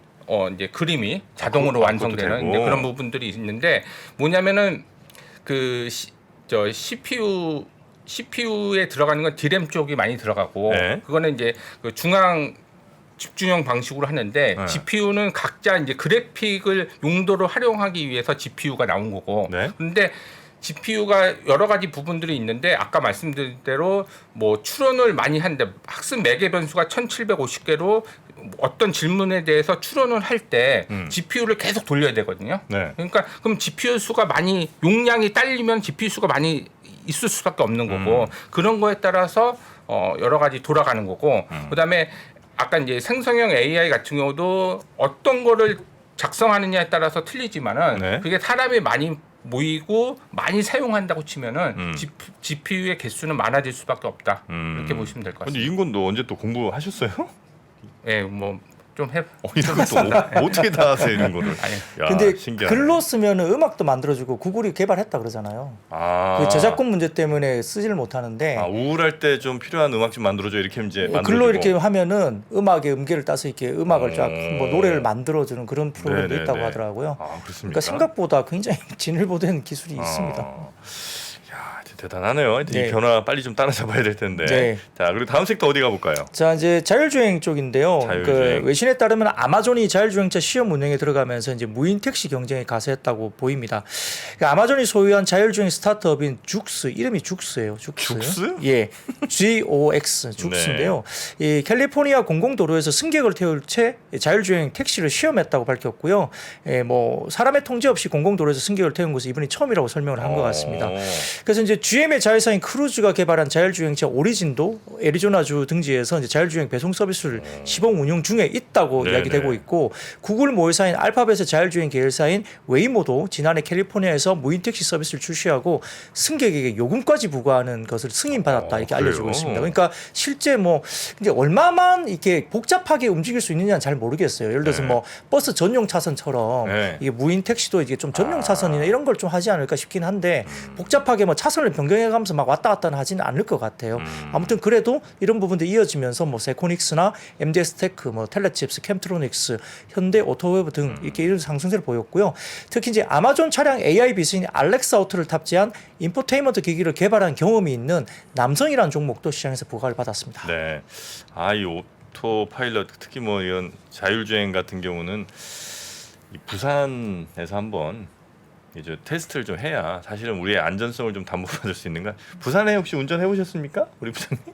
이제 그림이 자동으로 완성되는 되고. 이제 그런 부분들이 있는데 뭐냐면은 그 CPU에 들어가는 건 디램 쪽이 많이 들어가고 네. 그거는 이제 그 중앙 집중형 방식으로 하는데 네. GPU는 각자 이제 그래픽을 용도로 활용하기 위해서 GPU가 나온 거고 네. 근데 GPU가 여러 가지 부분들이 있는데 아까 말씀드린 대로 뭐 추론을 많이 하는데 학습 매개 변수가 1750개로 어떤 질문에 대해서 추론을 할 때 GPU를 계속 돌려야 되거든요. 네. 그러니까 그럼 GPU 수가 많이 용량이 딸리면 GPU 수가 많이 있을 수밖에 없는 거고 그런 거에 따라서 여러 가지 돌아가는 거고 그다음에 아까 이제 생성형 AI 같은 경우도 어떤 거를 작성하느냐에 따라서 틀리지만은 네. 그게 사람이 많이 모이고 많이 사용한다고 치면은 GPU의 개수는 많아질 수밖에 없다. 이렇게 보시면 될 것 근데 같습니다. 이건 너 언제 또 공부하셨어요? 예, 뭐 좀 해. 이런 것도 어떻게 다 하세요 이런 거를? 아니, 야, 근데 신기하네. 글로 쓰면 음악도 만들어주고 구글이 개발했다 그러잖아요. 아, 그 저작권 문제 때문에 쓰지를 못하는데 우울할 때 좀 필요한 음악 좀 만들어줘 이렇게 이제 만들어주고. 글로 이렇게 하면은 음악의 음계를 따서 이렇게 음악을 쫙 오. 뭐 노래를 만들어주는 그런 프로그램도 네네네. 있다고 하더라고요. 아 그렇습니까? 그러니까 생각보다 굉장히 진일보된 기술이 있습니다. 야, 진짜 대단하네요. 하여튼 이 네. 변화 빨리 좀 따라잡아야 될 텐데. 네. 자, 그리고 다음 섹터 어디 가볼까요? 자 이제 자율주행 쪽인데요. 자율주행. 그 외신에 따르면 아마존이 자율주행차 시험 운행에 들어가면서 이제 무인 택시 경쟁에 가세했다고 보입니다. 그 아마존이 소유한 자율주행 스타트업인 죽스 이름이 죽스예요. 죽스? 예, GOX 죽스인데요. 이 캘리포니아 공공도로에서 승객을 태울 채 자율주행 택시를 시험했다고 밝혔고요. 뭐 사람의 통제 없이 공공도로에서 승객을 태운 것은 이번이 처음이라고 설명을 한 것 같습니다. 그래서 이제 GM의 자회사인 크루즈가 개발한 자율주행차 오리진도 애리조나주 등지에서 이제 자율주행 배송 서비스를 시범 운영 중에 있다고 네네. 이야기되고 있고 구글 모회사인 알파벳의 자율주행 계열사인 웨이모도 지난해 캘리포니아에서 무인 택시 서비스를 출시하고 승객에게 요금까지 부과하는 것을 승인받았다 이렇게 알려지고 그래요? 있습니다. 그러니까 실제 뭐 이제 얼마만 이렇게 복잡하게 움직일 수 있느냐는 잘 모르겠어요. 예를 들어서 네. 뭐 버스 전용 차선처럼 네. 이게 무인 택시도 이게 좀 전용 차선이나 이런 걸 좀 하지 않을까 싶긴 한데 복잡하게 뭐 차선을 변경해가면서 막 왔다 갔다 하지는 않을 것 같아요. 아무튼 그래도 이런 부분들 이어지면서 뭐 세코닉스나 MDS테크, 뭐 텔레칩스, 캠트로닉스, 현대 오토웨브 등 이렇게 이런 상승세를 보였고요. 특히 이제 아마존 차량 AI 비스인 알렉사 오토를 탑재한 인포테인먼트 기기를 개발한 경험이 있는 남성이라는 종목도 시장에서 부각을 받았습니다. 네. 이 오토 파일럿 특히 뭐 이런 자율주행 같은 경우는 이 부산에서 한번 이제 테스트를 좀 해야 사실은 우리의 안전성을 좀 담보받을 수 있는가. 부산에 혹시 운전해 보셨습니까, 우리 부장님?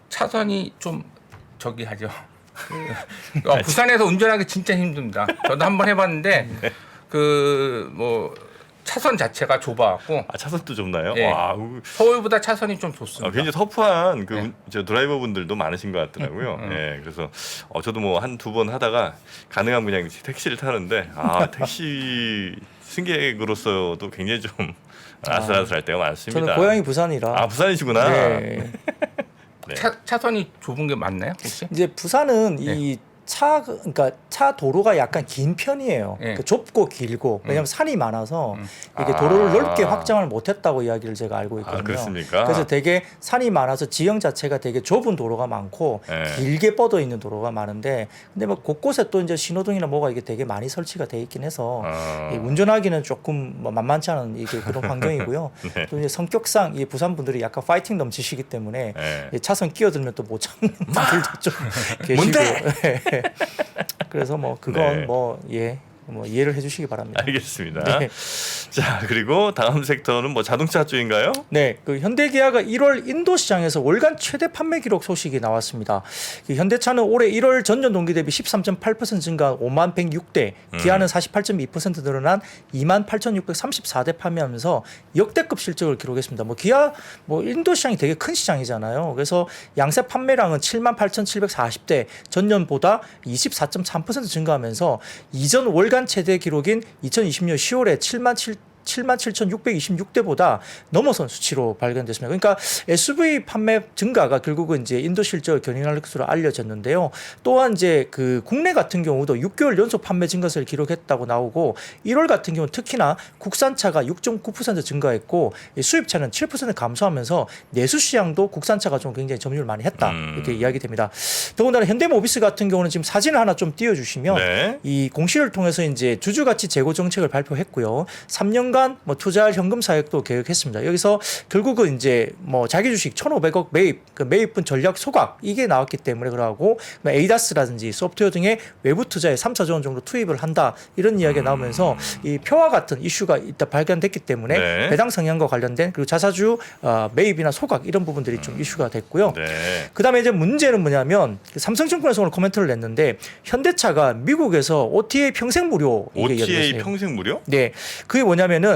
차선이 좀 저기 하죠. 부산에서 운전하기 진짜 힘듭니다. 저도 한번 해봤는데 그 뭐 차선 자체가 좁아갖고 차선도 좁나요? 예. 와, 서울보다 차선이 좀 좋습니다. 굉장히 터프한 그 네. 저 드라이버분들도 많으신 것 같더라고요. 예, 그래서 저도 뭐 한두 번 하다가 가능한 그냥 택시를 타는데 택시 승객으로서도 굉장히 좀 아슬아슬할 때가 많습니다. 저는 고향이 부산이라. 부산이시구나. 네. 네. 차선이 좁은 게 맞나요, 혹시? 이제 부산은 네. 이 그러니까 차 도로가 약간 긴 편이에요. 네. 그 좁고 길고 왜냐하면 산이 많아서 이게 도로를 넓게 확장을 못했다고 이야기를 제가 알고 있거든요. 그렇습니까? 그래서 되게 산이 많아서 지형 자체가 되게 좁은 도로가 많고 네. 길게 뻗어 있는 도로가 많은데 근데 뭐 곳곳에 또 이제 신호등이나 뭐가 이게 되게 많이 설치가 돼 있긴 해서 이 운전하기는 조금 뭐 만만치 않은 이게 그런 환경이고요. 네. 또 이제 성격상 이 부산 분들이 약간 파이팅 넘치시기 때문에 네. 이 차선 끼어들면 또 못 참는 분들도 좀 계시고. 뭔데? 그래서 뭐 그건 네. 뭐 이해를 해주시기 바랍니다. 알겠습니다. 네. 자, 그리고 다음 섹터는 뭐 자동차 쪽인가요? 네, 그 현대기아가 1월 인도 시장에서 월간 최대 판매 기록 소식이 나왔습니다. 그 현대차는 올해 1월 전년 동기 대비 13.8% 증가한 5만 106대, 기아는 48.2% 늘어난 2만 8,634대 판매하면서 역대급 실적을 기록했습니다. 뭐 기아 뭐 인도 시장이 되게 큰 시장이잖아요. 그래서 양세 판매량은 7만 8,740대, 전년보다 24.3% 증가하면서 이전 월간 최대 기록인 2020년 10월에 77,626대보다 넘어선 수치로 발견됐습니다. 그러니까 SUV 판매 증가가 결국은 이제 인도 실적을 견인할 것으로 알려졌는데요. 또한 이제 그 국내 같은 경우도 6개월 연속 판매 증가세를 기록했다고 나오고 1월 같은 경우 특히나 국산차가 6.9% 증가했고 수입차는 7% 감소하면서 내수 시장도 국산차가 좀 굉장히 점유를 많이 했다 이렇게 이야기됩니다. 더군다나 현대모비스 같은 경우는 지금 사진을 하나 좀 띄워주시면 네. 이 공시를 통해서 이제 주주가치 제고 정책을 발표했고요. 3년간 뭐 투자할 현금 사역도 계획했습니다. 여기서 결국은 이제 뭐 자기 주식 1,500억 매입, 그 매입분 전략 소각 이게 나왔기 때문에 그러고 에이다스라든지 소프트웨어 등의 외부 투자에 3, 4조 원 정도 투입을 한다 이런 이야기가 나오면서 이 표와 같은 이슈가 일단 발견됐기 때문에 네. 배당 성향과 관련된 그리고 자사주 매입이나 소각 이런 부분들이 좀 이슈가 됐고요. 네. 그다음에 이제 문제는 뭐냐면 삼성증권에서 오늘 코멘트를 냈는데 현대차가 미국에서 OTA 평생 무료 이게 OTA 이야기했어요. 평생 무료? 네, 그게 뭐냐면은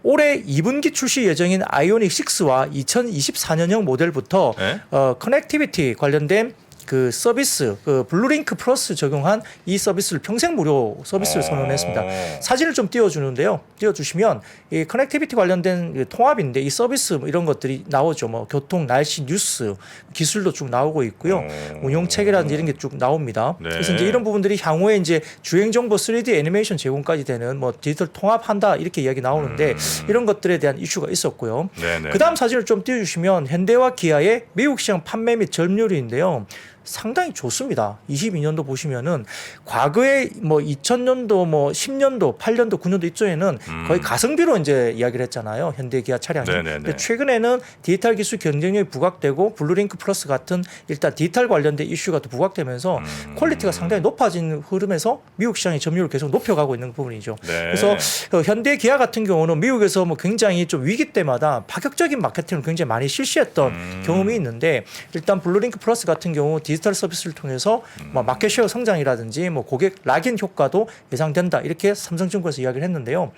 올해 2분기 출시 예정인 아이오닉 6와 2024년형 모델부터 네? 커넥티비티 관련된 그 서비스, 그 블루링크 플러스 적용한 이 서비스를 평생 무료 서비스를 선언했습니다. 사진을 좀 띄워주는데요. 띄워주시면 이 커넥티비티 관련된 통합인데 이 서비스 뭐 이런 것들이 나오죠. 뭐 교통, 날씨, 뉴스, 기술도 쭉 나오고 있고요. 운용 체계라든지 이런 게 쭉 나옵니다. 네. 그래서 이제 이런 부분들이 향후에 이제 주행 정보 3D 애니메이션 제공까지 되는 뭐 디지털 통합한다 이렇게 이야기 나오는데 이런 것들에 대한 이슈가 있었고요. 네네. 그다음 사진을 좀 띄워주시면 현대와 기아의 미국 시장 판매 및 점유율인데요. 상당히 좋습니다. 22년도 보시면은 과거에 뭐 2000년도 뭐 10년도 8년도 9년도 이쪽에는 거의 가성비로 이제 이야기를 했잖아요. 현대기아 차량이. 네네네. 근데 최근에는 디지털 기술 경쟁력이 부각되고 블루링크 플러스 같은 일단 디지털 관련된 이슈가 또 부각되면서 퀄리티가 상당히 높아진 흐름에서 미국 시장의 점유율을 계속 높여가고 있는 부분이죠. 네. 그래서 현대기아 같은 경우는 미국에서 뭐 굉장히 좀 위기 때마다 파격적인 마케팅을 굉장히 많이 실시했던 경험이 있는데 일단 블루링크 플러스 같은 경우 디지털 서비스를 통해서 뭐 마켓쉐어 성장이라든지 뭐 고객 락인 효과도 예상된다 이렇게 삼성증권에서 이야기를 했는데요.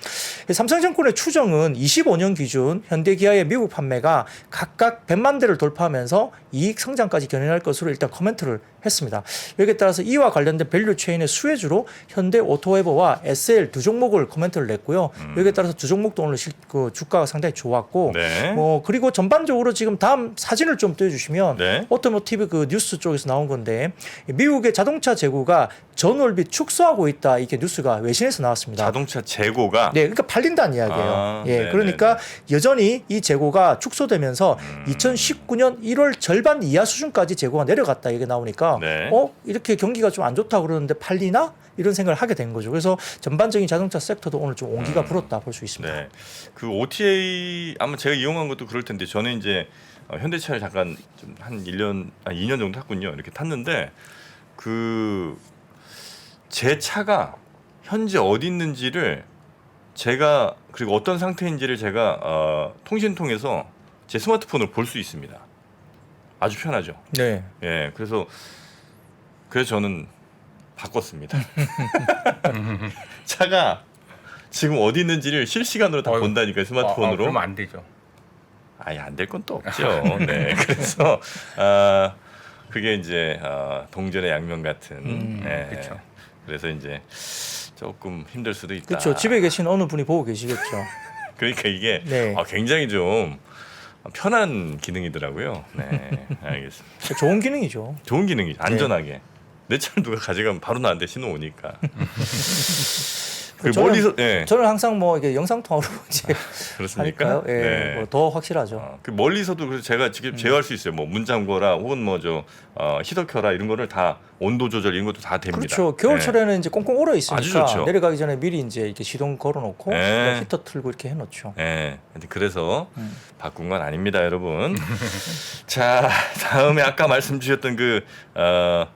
삼성증권의 추정은 25년 기준 현대기아의 미국 판매가 각각 100만 대를 돌파하면서 이익 성장까지 견인할 것으로 일단 코멘트를 했습니다. 여기에 따라서 이와 관련된 밸류 체인의 수혜주로 현대 오토웨버와 SL 두 종목을 코멘트를 냈고요. 여기에 따라서 두 종목도 오늘 그 주가가 상당히 좋았고, 네. 그리고 전반적으로 지금 다음 사진을 좀 띄워주시면 네. 오토모티브 그 뉴스 쪽에서 나온 건데 미국의 자동차 재고가 전월비 축소하고 있다, 이게 뉴스가 외신에서 나왔습니다. 자동차 재고가 네, 그러니까 팔린다는 이야기예요. 아, 예, 네네네. 그러니까 여전히 이 재고가 축소되면서 2019년 1월 절반 이하 수준까지 재고가 내려갔다, 이게 나오니까 네. 이렇게 경기가 좀 안 좋다 그러는데 팔리나? 이런 생각을 하게 된 거죠. 그래서 전반적인 자동차 sek터도 오늘 좀 온기가 불었다 볼 수 있습니다. 네. 그 OTA 아마 제가 이용한 것도 그럴 텐데 저는 이제 현대차를 잠깐 좀 한 2년 정도 탔군요. 이렇게 탔는데 그 제 차가 현재 어디 있는지를 제가, 그리고 어떤 상태인지를 제가 통신 통해서 제 스마트폰으로 볼 수 있습니다. 아주 편하죠. 네. 예. 그래서 저는 바꿨습니다. 차가 지금 어디 있는지를 실시간으로 다 본다니까요, 스마트폰으로. 그러면 안 되죠. 아예 안 될 건 또 없죠. 네. 그래서 그게 이제 동전의 양면 같은. 네. 그렇죠. 그래서 이제 조금 힘들 수도 있다. 그렇죠. 집에 계신 어느 분이 보고 계시겠죠. 그러니까 이게 네. 굉장히 좀 편한 기능이더라고요. 네. 알겠습니다. 좋은 기능이죠. 좋은 기능이죠. 안전하게. 내 차를 누가 가져가면 바로 나한테 신호 오니까. 그 저는- 멀리서 예. 저는 항상 뭐 이게 영상 통화로 이제 그렇습니까? 하니까요. 예, 네. 더 확실하죠. 그 멀리서도 그래서 제가 직접 제어할 수 있어요. 뭐 문 잠궈라, 혹은 뭐 히터 켜라, 이런 거를 다 온도 조절 이런 것도 다 됩니다. 그렇죠. 겨울철에는 이제 꽁꽁 얼어 아주 있으니까 좋죠. 내려가기 전에 미리 이제 이렇게 시동 걸어놓고 네. 히터 틀고 이렇게 해놓죠. 예. 근데 그래서 바꾼 건 아닙니다, 여러분. 자, 다음에 아까 말씀 주셨던 그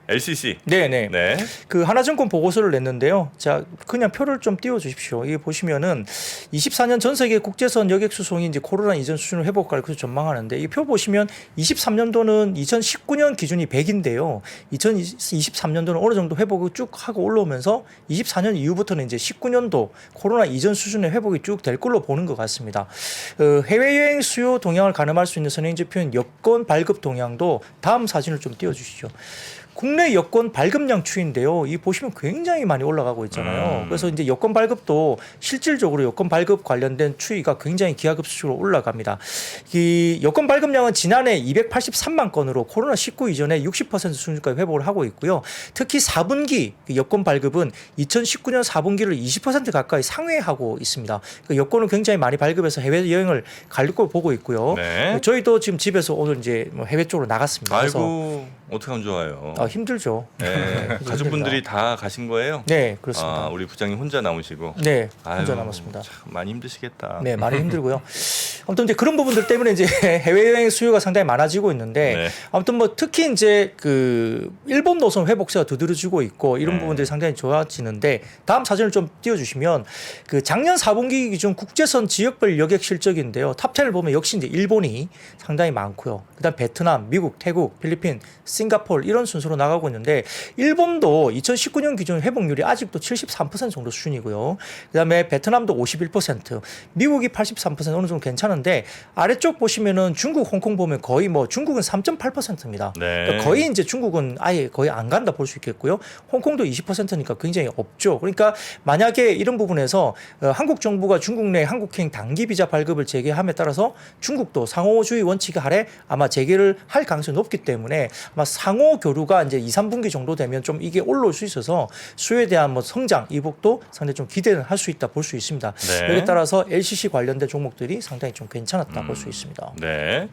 LCC. 네네. 네. 그 하나증권 보고서를 냈는데요. 자, 그냥 표를 좀 띄워주십시오. 이게 보시면은 24년 전 세계 국제선 여객 수송이 이제 코로나 이전 수준을 회복할 것을 전망하는데, 이 표 보시면 23년도는 2019년 기준이 100인데요. 2023년도는 어느 정도 회복을 쭉 하고 올라오면서 24년 이후부터는 이제 19년도 코로나 이전 수준의 회복이 쭉 될 걸로 보는 것 같습니다. 해외여행 수요 동향을 가늠할 수 있는 선행지표인 여권 발급 동향도 다음 사진을 좀 띄워주시죠. 국내 여권 발급량 추이인데요. 이 보시면 굉장히 많이 올라가고 있잖아요. 그래서 이제 여권 발급도 실질적으로 여권 발급 관련된 추이가 굉장히 기하급수적으로 올라갑니다. 이 여권 발급량은 지난해 283만 건으로 코로나19 이전에 60% 수준까지 회복을 하고 있고요. 특히 4분기 여권 발급은 2019년 4분기를 20% 가까이 상회하고 있습니다. 여권을 굉장히 많이 발급해서 해외 여행을 갈 걸 보고 있고요. 네. 저희도 지금 집에서 오늘 이제 뭐 해외 쪽으로 나갔습니다. 아이고, 어떻게 하면 좋아요. 힘들죠. 네. 가족분들이 다 가신 거예요? 네, 그렇습니다. 우리 부장님 혼자 남으시고. 네, 혼자 아유, 남았습니다. 참 많이 힘드시겠다. 네, 많이 힘들고요. 아무튼 이제 그런 부분들 때문에 이제 해외여행 수요가 상당히 많아지고 있는데, 네. 아무튼 뭐 특히 이제 그 일본 노선 회복세가 두드러지고 있고 이런 네. 부분들이 상당히 좋아지는데, 다음 사진을 좀 띄워주시면 그 작년 4분기 기준 국제선 지역별 여객 실적인데요. 탑10을 보면 역시 이제 일본이 상당히 많고요. 그다음 베트남, 미국, 태국, 필리핀, 싱가포르 이런 순서로 나가고 있는데, 일본도 2019년 기준 회복률이 아직도 73% 정도 수준이고요. 그다음에 베트남도 51%, 미국이 83% 어느 정도 괜찮은데, 아래쪽 보시면은 중국, 홍콩 보면 거의 뭐 중국은 3.8%입니다. 네. 그러니까 거의 이제 중국은 아예 거의 안 간다 볼 수 있겠고요. 홍콩도 20%니까 굉장히 없죠. 그러니까 만약에 이런 부분에서 한국 정부가 중국 내 한국행 단기 비자 발급을 재개함에 따라서 중국도 상호주의 원칙 아래 아마 재개를 할 가능성이 높기 때문에 아마 상호 교류가 이제 2, 3분기 정도 되면 좀 이게 올라올 수 있어서 수요에 대한 뭐 성장 이복도 상당히 좀 기대를 할 수 있다 볼 수 있습니다. 네. 여기에 따라서 LCC 관련된 종목들이 상당히 좀 괜찮았다 볼 수 있습니다. 네.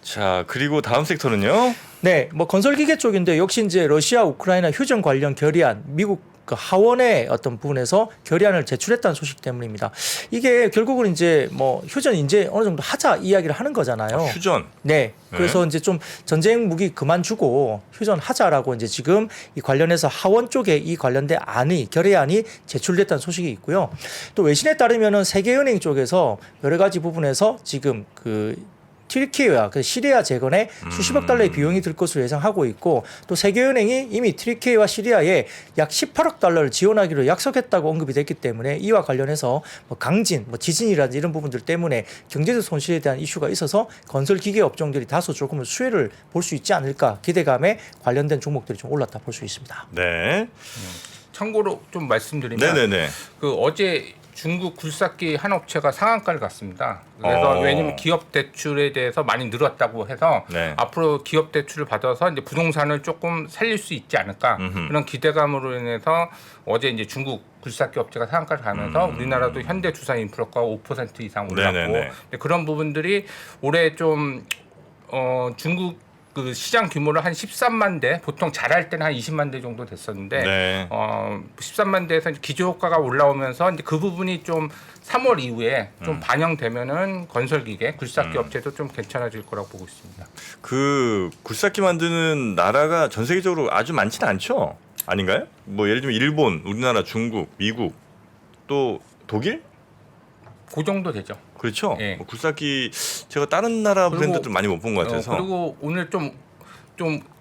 자, 그리고 다음 섹터는요? 네, 뭐 건설기계 쪽인데 역시 이제 러시아 우크라이나 휴전 관련 결의안 미국 그 하원의 어떤 부분에서 결의안을 제출했다는 소식 때문입니다. 이게 결국은 이제 뭐 휴전 이제 어느 정도 하자 이야기를 하는 거잖아요. 휴전. 네. 그래서 이제 좀 전쟁 무기 그만주고 휴전하자라고 이제 지금 이 관련해서 하원 쪽에 이 관련된 결의안이 제출됐다는 소식이 있고요. 또 외신에 따르면은 세계은행 쪽에서 여러 가지 부분에서 지금 그 튀르키예와 그 시리아 재건에 수십억 달러의 비용이 들 것으로 예상하고 있고 또 세계은행이 이미 튀르키예와 시리아에 약 18억 달러를 지원하기로 약속했다고 언급이 됐기 때문에 이와 관련해서 뭐 강진, 뭐 지진이라든지 이런 부분들 때문에 경제적 손실에 대한 이슈가 있어서 건설 기계 업종들이 다소 조금은 수혜를 볼 수 있지 않을까 기대감에 관련된 종목들이 좀 올랐다 볼 수 있습니다. 네. 참고로 좀 말씀드리면 네네네. 그 어제 중국 굴삭기 한 업체가 상한가를 갔습니다. 그래서 왜냐면 기업 대출에 대해서 많이 늘었다고 해서 네. 앞으로 기업 대출을 받아서 이제 부동산을 조금 살릴 수 있지 않을까 그런 기대감으로 인해서 어제 이제 중국 굴삭기 업체가 상한가를 가면서 우리나라도 현대주상인프라가 5% 이상 올랐고 네네네. 그런 부분들이 올해 좀 중국 그 시장 규모를 한 13만 대, 보통 잘할 때는 한 20만 대 정도 됐었는데 네. 13만 대에서 이제 기조 효과가 올라오면서 이제 그 부분이 좀 3월 이후에 좀 반영되면은 건설기계, 굴삭기 업체도 좀 괜찮아질 거라고 보고 있습니다. 그 굴삭기 만드는 나라가 전 세계적으로 아주 많지는 않죠? 아닌가요? 뭐 예를 들면 일본, 우리나라, 중국, 미국, 또 독일? 그 정도 되죠. 그렇죠. 예. 뭐 굴삭기 제가 다른 나라 그리고, 브랜드들 많이 못 본 것 같아서. 그리고 오늘 좀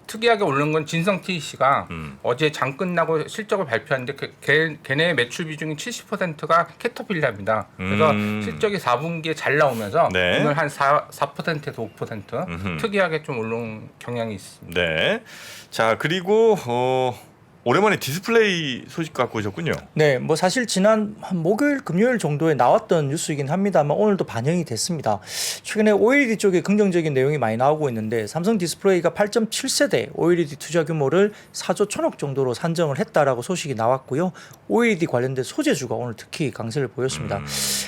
특이하게 오른 건 진성 TC가 어제 장 끝나고 실적을 발표했는데 걔네의 매출 비중이 70%가 캐터필라입니다. 그래서 실적이 4분기에 잘 나오면서 네. 오늘 한 4%에서 5% 특이하게 좀 오른 경향이 있습니다. 네. 자 그리고 오랜만에 디스플레이 소식 갖고 오셨군요. 네, 뭐 사실 지난 한 목요일, 금요일 정도에 나왔던 뉴스이긴 합니다만 오늘도 반영이 됐습니다. 최근에 OLED 쪽에 긍정적인 내용이 많이 나오고 있는데 삼성 디스플레이가 8.7세대 OLED 투자 규모를 4조 1천억 정도로 산정을 했다라고 소식이 나왔고요. OLED 관련된 소재주가 오늘 특히 강세를 보였습니다.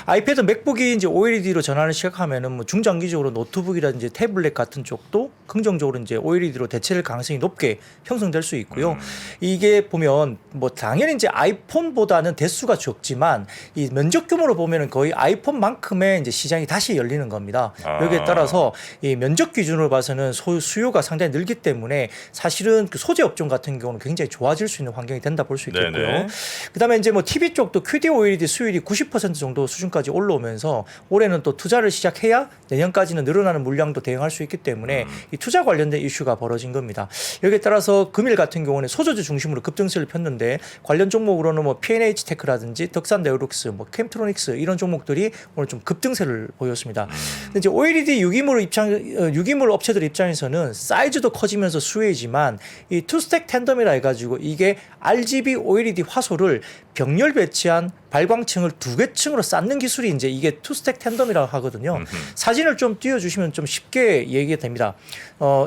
아이패드, 맥북이 이제 OLED로 전환을 시작하면은 뭐 중장기적으로 노트북이라든지 태블릿 같은 쪽도 긍정적으로 이제 OLED로 대체될 가능성이 높게 형성될 수 있고요. 이게 보면 뭐 당연히 이제 아이폰보다는 대수가 적지만 이 면적 규모로 보면은 거의 아이폰만큼의 이제 시장이 다시 열리는 겁니다. 여기에 따라서 이 면적 기준으로 봐서는 수요가 상당히 늘기 때문에 사실은 그 소재 업종 같은 경우는 굉장히 좋아질 수 있는 환경이 된다 볼 수 있겠고요. 네네. 그다음에 이제 뭐 TV 쪽도 QD OLED 수율이 90% 정도 수준까지 올라오면서 올해는 또 투자를 시작해야 내년까지는 늘어나는 물량도 대응할 수 있기 때문에 이 투자 관련된 이슈가 벌어진 겁니다. 여기에 따라서 금일 같은 경우는 소재주 중심으로 급등세를 폈는데 관련 종목으로는 뭐 P&H 테크라든지 덕산 네오룩스, 뭐 캠트로닉스 이런 종목들이 오늘 좀 급등세를 보였습니다. 근데 이제 OLED 유기물 업체들 입장에서는 사이즈도 커지면서 수혜이지만 이 투스택 텐덤이라 해가지고 이게 RGB OLED 화소를 병렬 배치한 발광층을 2개 층으로 쌓는 기술이 이제 이게 투스택 텐덤이라고 하거든요. 사진을 좀 띄워주시면 좀 쉽게 얘기가 됩니다.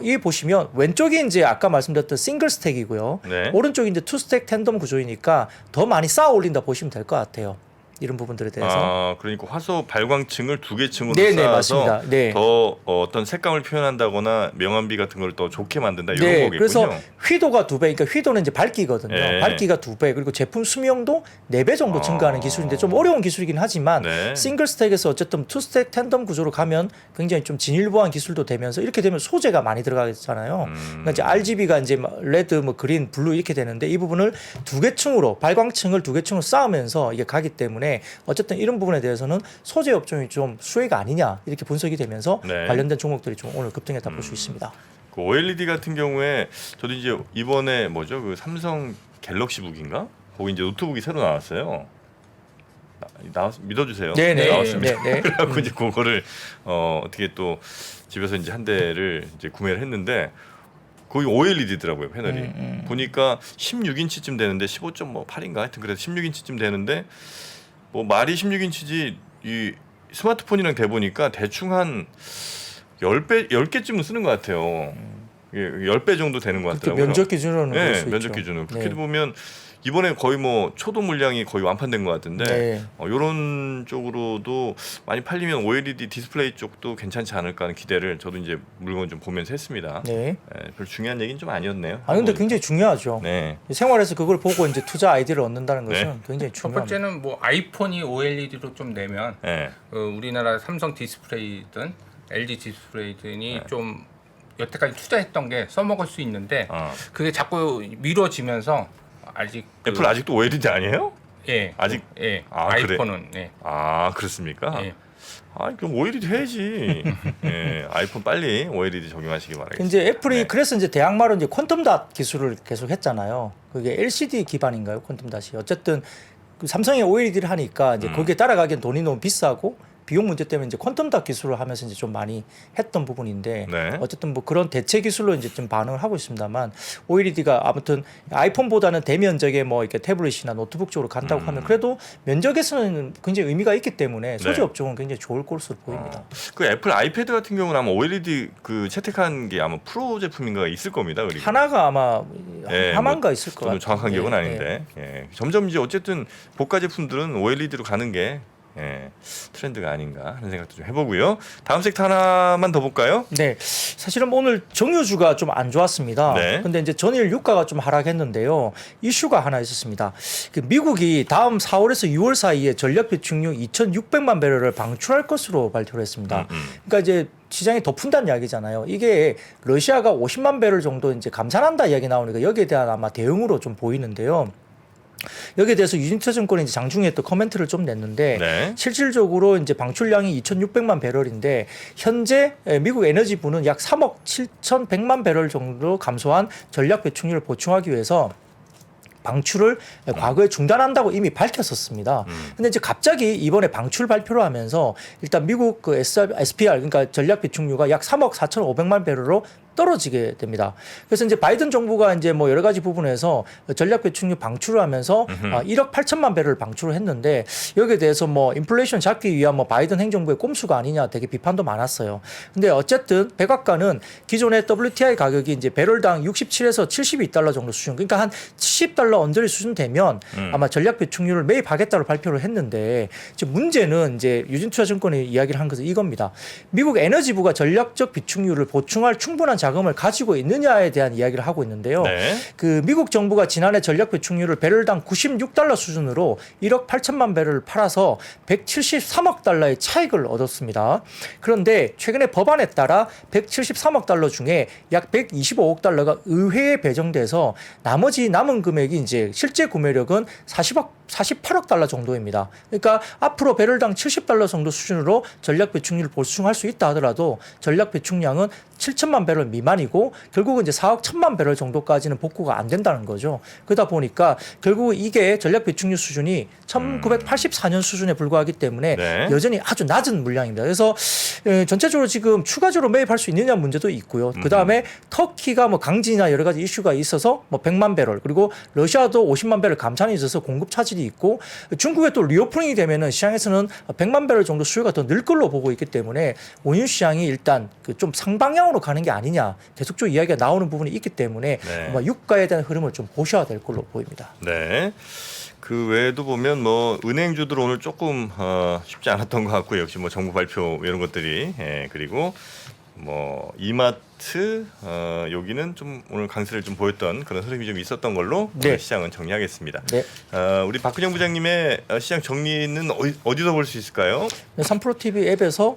이 보시면 왼쪽이 이제 아까 말씀드렸던 싱글 스택이고요. 네. 오른쪽이 이제 투스택 텐덤 구조이니까 더 많이 쌓아 올린다 보시면 될 것 같아요. 이런 부분들에 대해서. 그러니까 화소 발광층을 2개 층으로 네네, 쌓아서 맞습니다. 네. 더 어떤 색감을 표현한다거나 명암비 같은 걸 더 좋게 만든다 이런 네, 거겠군요. 그래서 휘도가 2배, 그러니까 휘도는 이제 밝기거든요. 네. 밝기가 2배, 그리고 제품 수명도 4배 정도 증가하는 기술인데 좀 어려운 기술이긴 하지만 네. 싱글 스택에서 어쨌든 투 스택 텐덤 구조로 가면 굉장히 좀 진일보한 기술도 되면서 이렇게 되면 소재가 많이 들어가잖아요. 그러니까 이제 RGB가 이제 레드, 뭐 그린, 블루 이렇게 되는데 이 부분을 2개 층으로 발광층을 2개 층으로 쌓으면서 이게 가기 때문에 어쨌든 이런 부분에 대해서는 소재 업종이 좀 수혜가 아니냐 이렇게 분석이 되면서 네. 관련된 종목들이 좀 오늘 급등했다 볼 수 있습니다. 그 OLED 같은 경우에 저도 이제 이번에 뭐죠 그 삼성 갤럭시북인가? 거기 이제 노트북이 새로 나왔어요. 믿어주세요. 네네. 나왔습니다. 네, 네. 그래갖고 이제 그거를 어떻게 또 집에서 이제 한 대를 이제 구매를 했는데 거기 OLED더라고요 패널이. 보니까 16인치쯤 되는데 15.8인가 하여튼 그래서 16인치쯤 되는데 뭐 말이 16인치지 이 스마트폰이랑 대보니까 대충 한 10개쯤은 쓰는 것 같아요. 10배 정도 되는 것 같더라고요. 면적 기준으로는 그럴 네, 수 면적 있죠. 기준으로. 네. 그렇게 보면 이번에 거의 뭐 초도 물량이 거의 완판된 것 같은데 네. 이런 쪽으로도 많이 팔리면 OLED 디스플레이 쪽도 괜찮지 않을까 하는 기대를 저도 이제 물건 좀 보면서 했습니다. 네. 별 중요한 얘기는 좀 아니었네요. 아 근데 굉장히 중요하죠. 네. 생활에서 그걸 보고 이제 투자 아이디어를 얻는다는 것은 네. 굉장히 첫 중요합니다. 번째는 뭐 아이폰이 OLED로 좀 내면 네. 우리나라 삼성 디스플레이든 LG 디스플레이든이 네. 좀 여태까지 투자했던 게 써먹을 수 있는데 어. 그게 자꾸 미뤄지면서 아직 애플 아직도 OLED 아니에요? 예. 아직 예. 아, 그래? 아이폰은 예. 아 그렇습니까? 예. 아 그럼 OLED 해야지. 예, 아이폰 빨리 OLED 적용하시기 바라겠습니다. 이제 애플이 네. 그래서 이제 대항마로 이제 퀀텀 닷 기술을 계속 했잖아요. 그게 LCD 기반인가요? 퀀텀 닷이. 어쨌든 그 삼성이 OLED를 하니까 이제 거기에 따라가기엔 돈이 너무 비싸고 비용 문제 때문에 이제 퀀텀 닷 기술을 하면서 이제 좀 많이 했던 부분인데 네. 어쨌든 뭐 그런 대체 기술로 이제 좀 반응을 하고 있습니다만 OLED가 아무튼 아이폰보다는 대면적의 뭐 이렇게 태블릿이나 노트북 쪽으로 간다고 하면 그래도 면적에서는 굉장히 의미가 있기 때문에 소재 네. 업종은 굉장히 좋을 것으로 보입니다. 그 애플 아이패드 같은 경우는 아마 OLED 그 채택한 게 아마 프로 제품인가 있을 겁니다. 그리고 하나가 아마 예, 하만가 뭐 있을 것 저는 같아요. 정확한 기억은 예, 아닌데 예. 점점 이제 어쨌든 고가 제품들은 OLED로 가는 게 예, 트렌드가 아닌가 하는 생각도 좀 해보고요. 다음 섹터 하나만 더 볼까요? 네, 사실은 뭐 오늘 정유주가 좀 안 좋았습니다. 네. 근데 이제 전일 유가가 좀 하락했는데요. 이슈가 하나 있었습니다. 그 미국이 다음 4월에서 6월 사이에 전력 비축유 2,600만 배럴을 방출할 것으로 발표를 했습니다. 그러니까 이제 시장이 더 푼다는 이야기잖아요. 이게 러시아가 50만 배럴 정도 이제 감산한다 이야기 나오니까 여기에 대한 아마 대응으로 좀 보이는데요. 여기에 대해서 유진투자증권이 이제 장중에 또 코멘트를 좀 냈는데 네. 실질적으로 이제 방출량이 2,600만 배럴인데 현재 미국 에너지부는 약 3억 7,100만 배럴 정도 감소한 전략 배출률을 보충하기 위해서 방출을 과거에 중단한다고 이미 밝혔었습니다. 근데 이제 갑자기 이번에 방출 발표를 하면서 일단 미국 그 SPR 그러니까 전략 배출률가 약 3억 4,500만 배럴로 떨어지게 됩니다. 그래서 이제 바이든 정부가 이제 뭐 여러 가지 부분에서 전략 배출률 방출을 하면서 1억 8천만 배럴 방출을 했는데 여기에 대해서 뭐 인플레이션 잡기 위한 뭐 바이든 행정부의 꼼수가 아니냐 되게 비판도 많았어요. 근데 어쨌든 백악관은 기존의 WTI 가격이 이제 배럴당 67에서 72달러 정도 수준, 그러니까 한 70달러 언저리 수준 되면 아마 전략 배출률을 매입하겠다고 발표를 했는데 지금 문제는 이제 유진투자증권이 이야기를 한 것은 이겁니다. 미국 에너지부가 전략적 비축률을 보충할 충분한 자금을 가지고 있느냐에 대한 이야기를 하고 있는데요. 네. 그 미국 정부가 지난해 전략 배출률을 배럴당 96달러 수준으로 1억 8천만 배럴을 팔아서 173억 달러의 차익을 얻었습니다. 그런데 최근에 법안에 따라 173억 달러 중에 약 125억 달러가 의회에 배정돼서 나머지 남은 금액이 이제 실제 구매력은 48억 달러 정도입니다. 그러니까 앞으로 배럴당 70달러 정도 수준으로 전략 배출률을 보충할 수 있다 하더라도 전략 배출량은 7천만 배럴 미만이고 결국은 이제 4억 1천만 배럴 정도까지는 복구가 안 된다는 거죠. 그러다 보니까 결국 이게 전략 배출률 수준이 1984년 수준에 불과하기 때문에 네. 여전히 아주 낮은 물량입니다. 그래서 전체적으로 지금 추가적으로 매입할 수 있느냐 문제도 있고요. 그 다음에 터키가 뭐 강진이나 여러 가지 이슈가 있어서 뭐 100만 배럴 그리고 러시아도 50만 배럴 감산이 있어서 공급 차질이 있고 중국에 또 리오프닝이 되면은 시장에서는 100만 배럴 정도 수요가 더 늘 걸로 보고 있기 때문에 원유 시장이 일단 그 좀 상방향으로 가는 게 아니냐 계속적으로 이야기가 나오는 부분이 있기 때문에 네. 아마 유가에 대한 흐름을 좀 보셔야 될 걸로 보입니다. 네. 그 외에도 보면 뭐 은행주들 오늘 조금 쉽지 않았던 것 같고 역시 뭐 정부 발표 이런 것들이 그리고 뭐 이마트 여기는 좀 오늘 강세를 좀 보였던 그런 흐름이 좀 있었던 걸로 네. 오늘 시장은 정리하겠습니다. 네. 우리 박근영 부장님의 시장 정리는 어디서 볼 수 있을까요? 3프로 TV 앱에서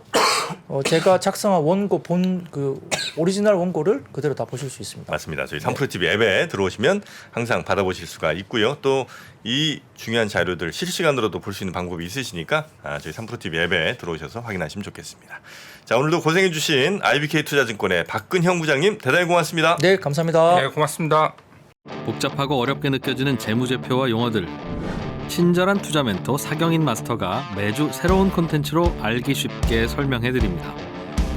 제가 작성한 원고 본 그 오리지널 원고를 그대로 다 보실 수 있습니다. 맞습니다. 저희 3프로TV 앱에 들어오시면 항상 받아보실 수가 있고요. 또 이 중요한 자료들 실시간으로도 볼 수 있는 방법이 있으시니까 저희 3프로TV 앱에 들어오셔서 확인하시면 좋겠습니다. 자, 오늘도 고생해 주신 IBK 투자증권의 박근형 부장님 대단히 고맙습니다. 네, 감사합니다. 네, 고맙습니다. 복잡하고 어렵게 느껴지는 재무제표와 용어들, 친절한 투자 멘토 사경인 마스터가 매주 새로운 콘텐츠로 알기 쉽게 설명해드립니다.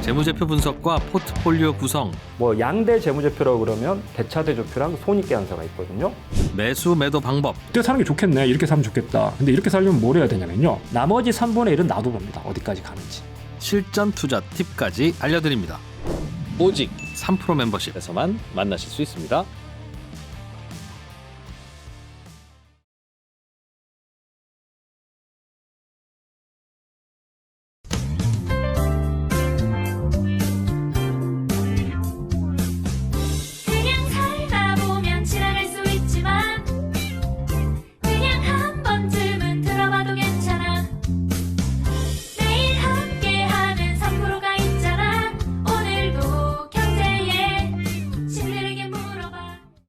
재무제표 분석과 포트폴리오 구성, 뭐 양대 재무제표라고 그러면 대차대조표랑 손익계산서가 있거든요. 매수 매도 방법, 이때 사는 게 좋겠네, 이렇게 사면 좋겠다. 근데 이렇게 살려면 뭘 해야 되냐면요, 나머지 3분의 1은 놔둬봅니다. 어디까지 가는지. 실전 투자 팁까지 알려드립니다. 오직 3프로 멤버십에서만 만나실 수 있습니다.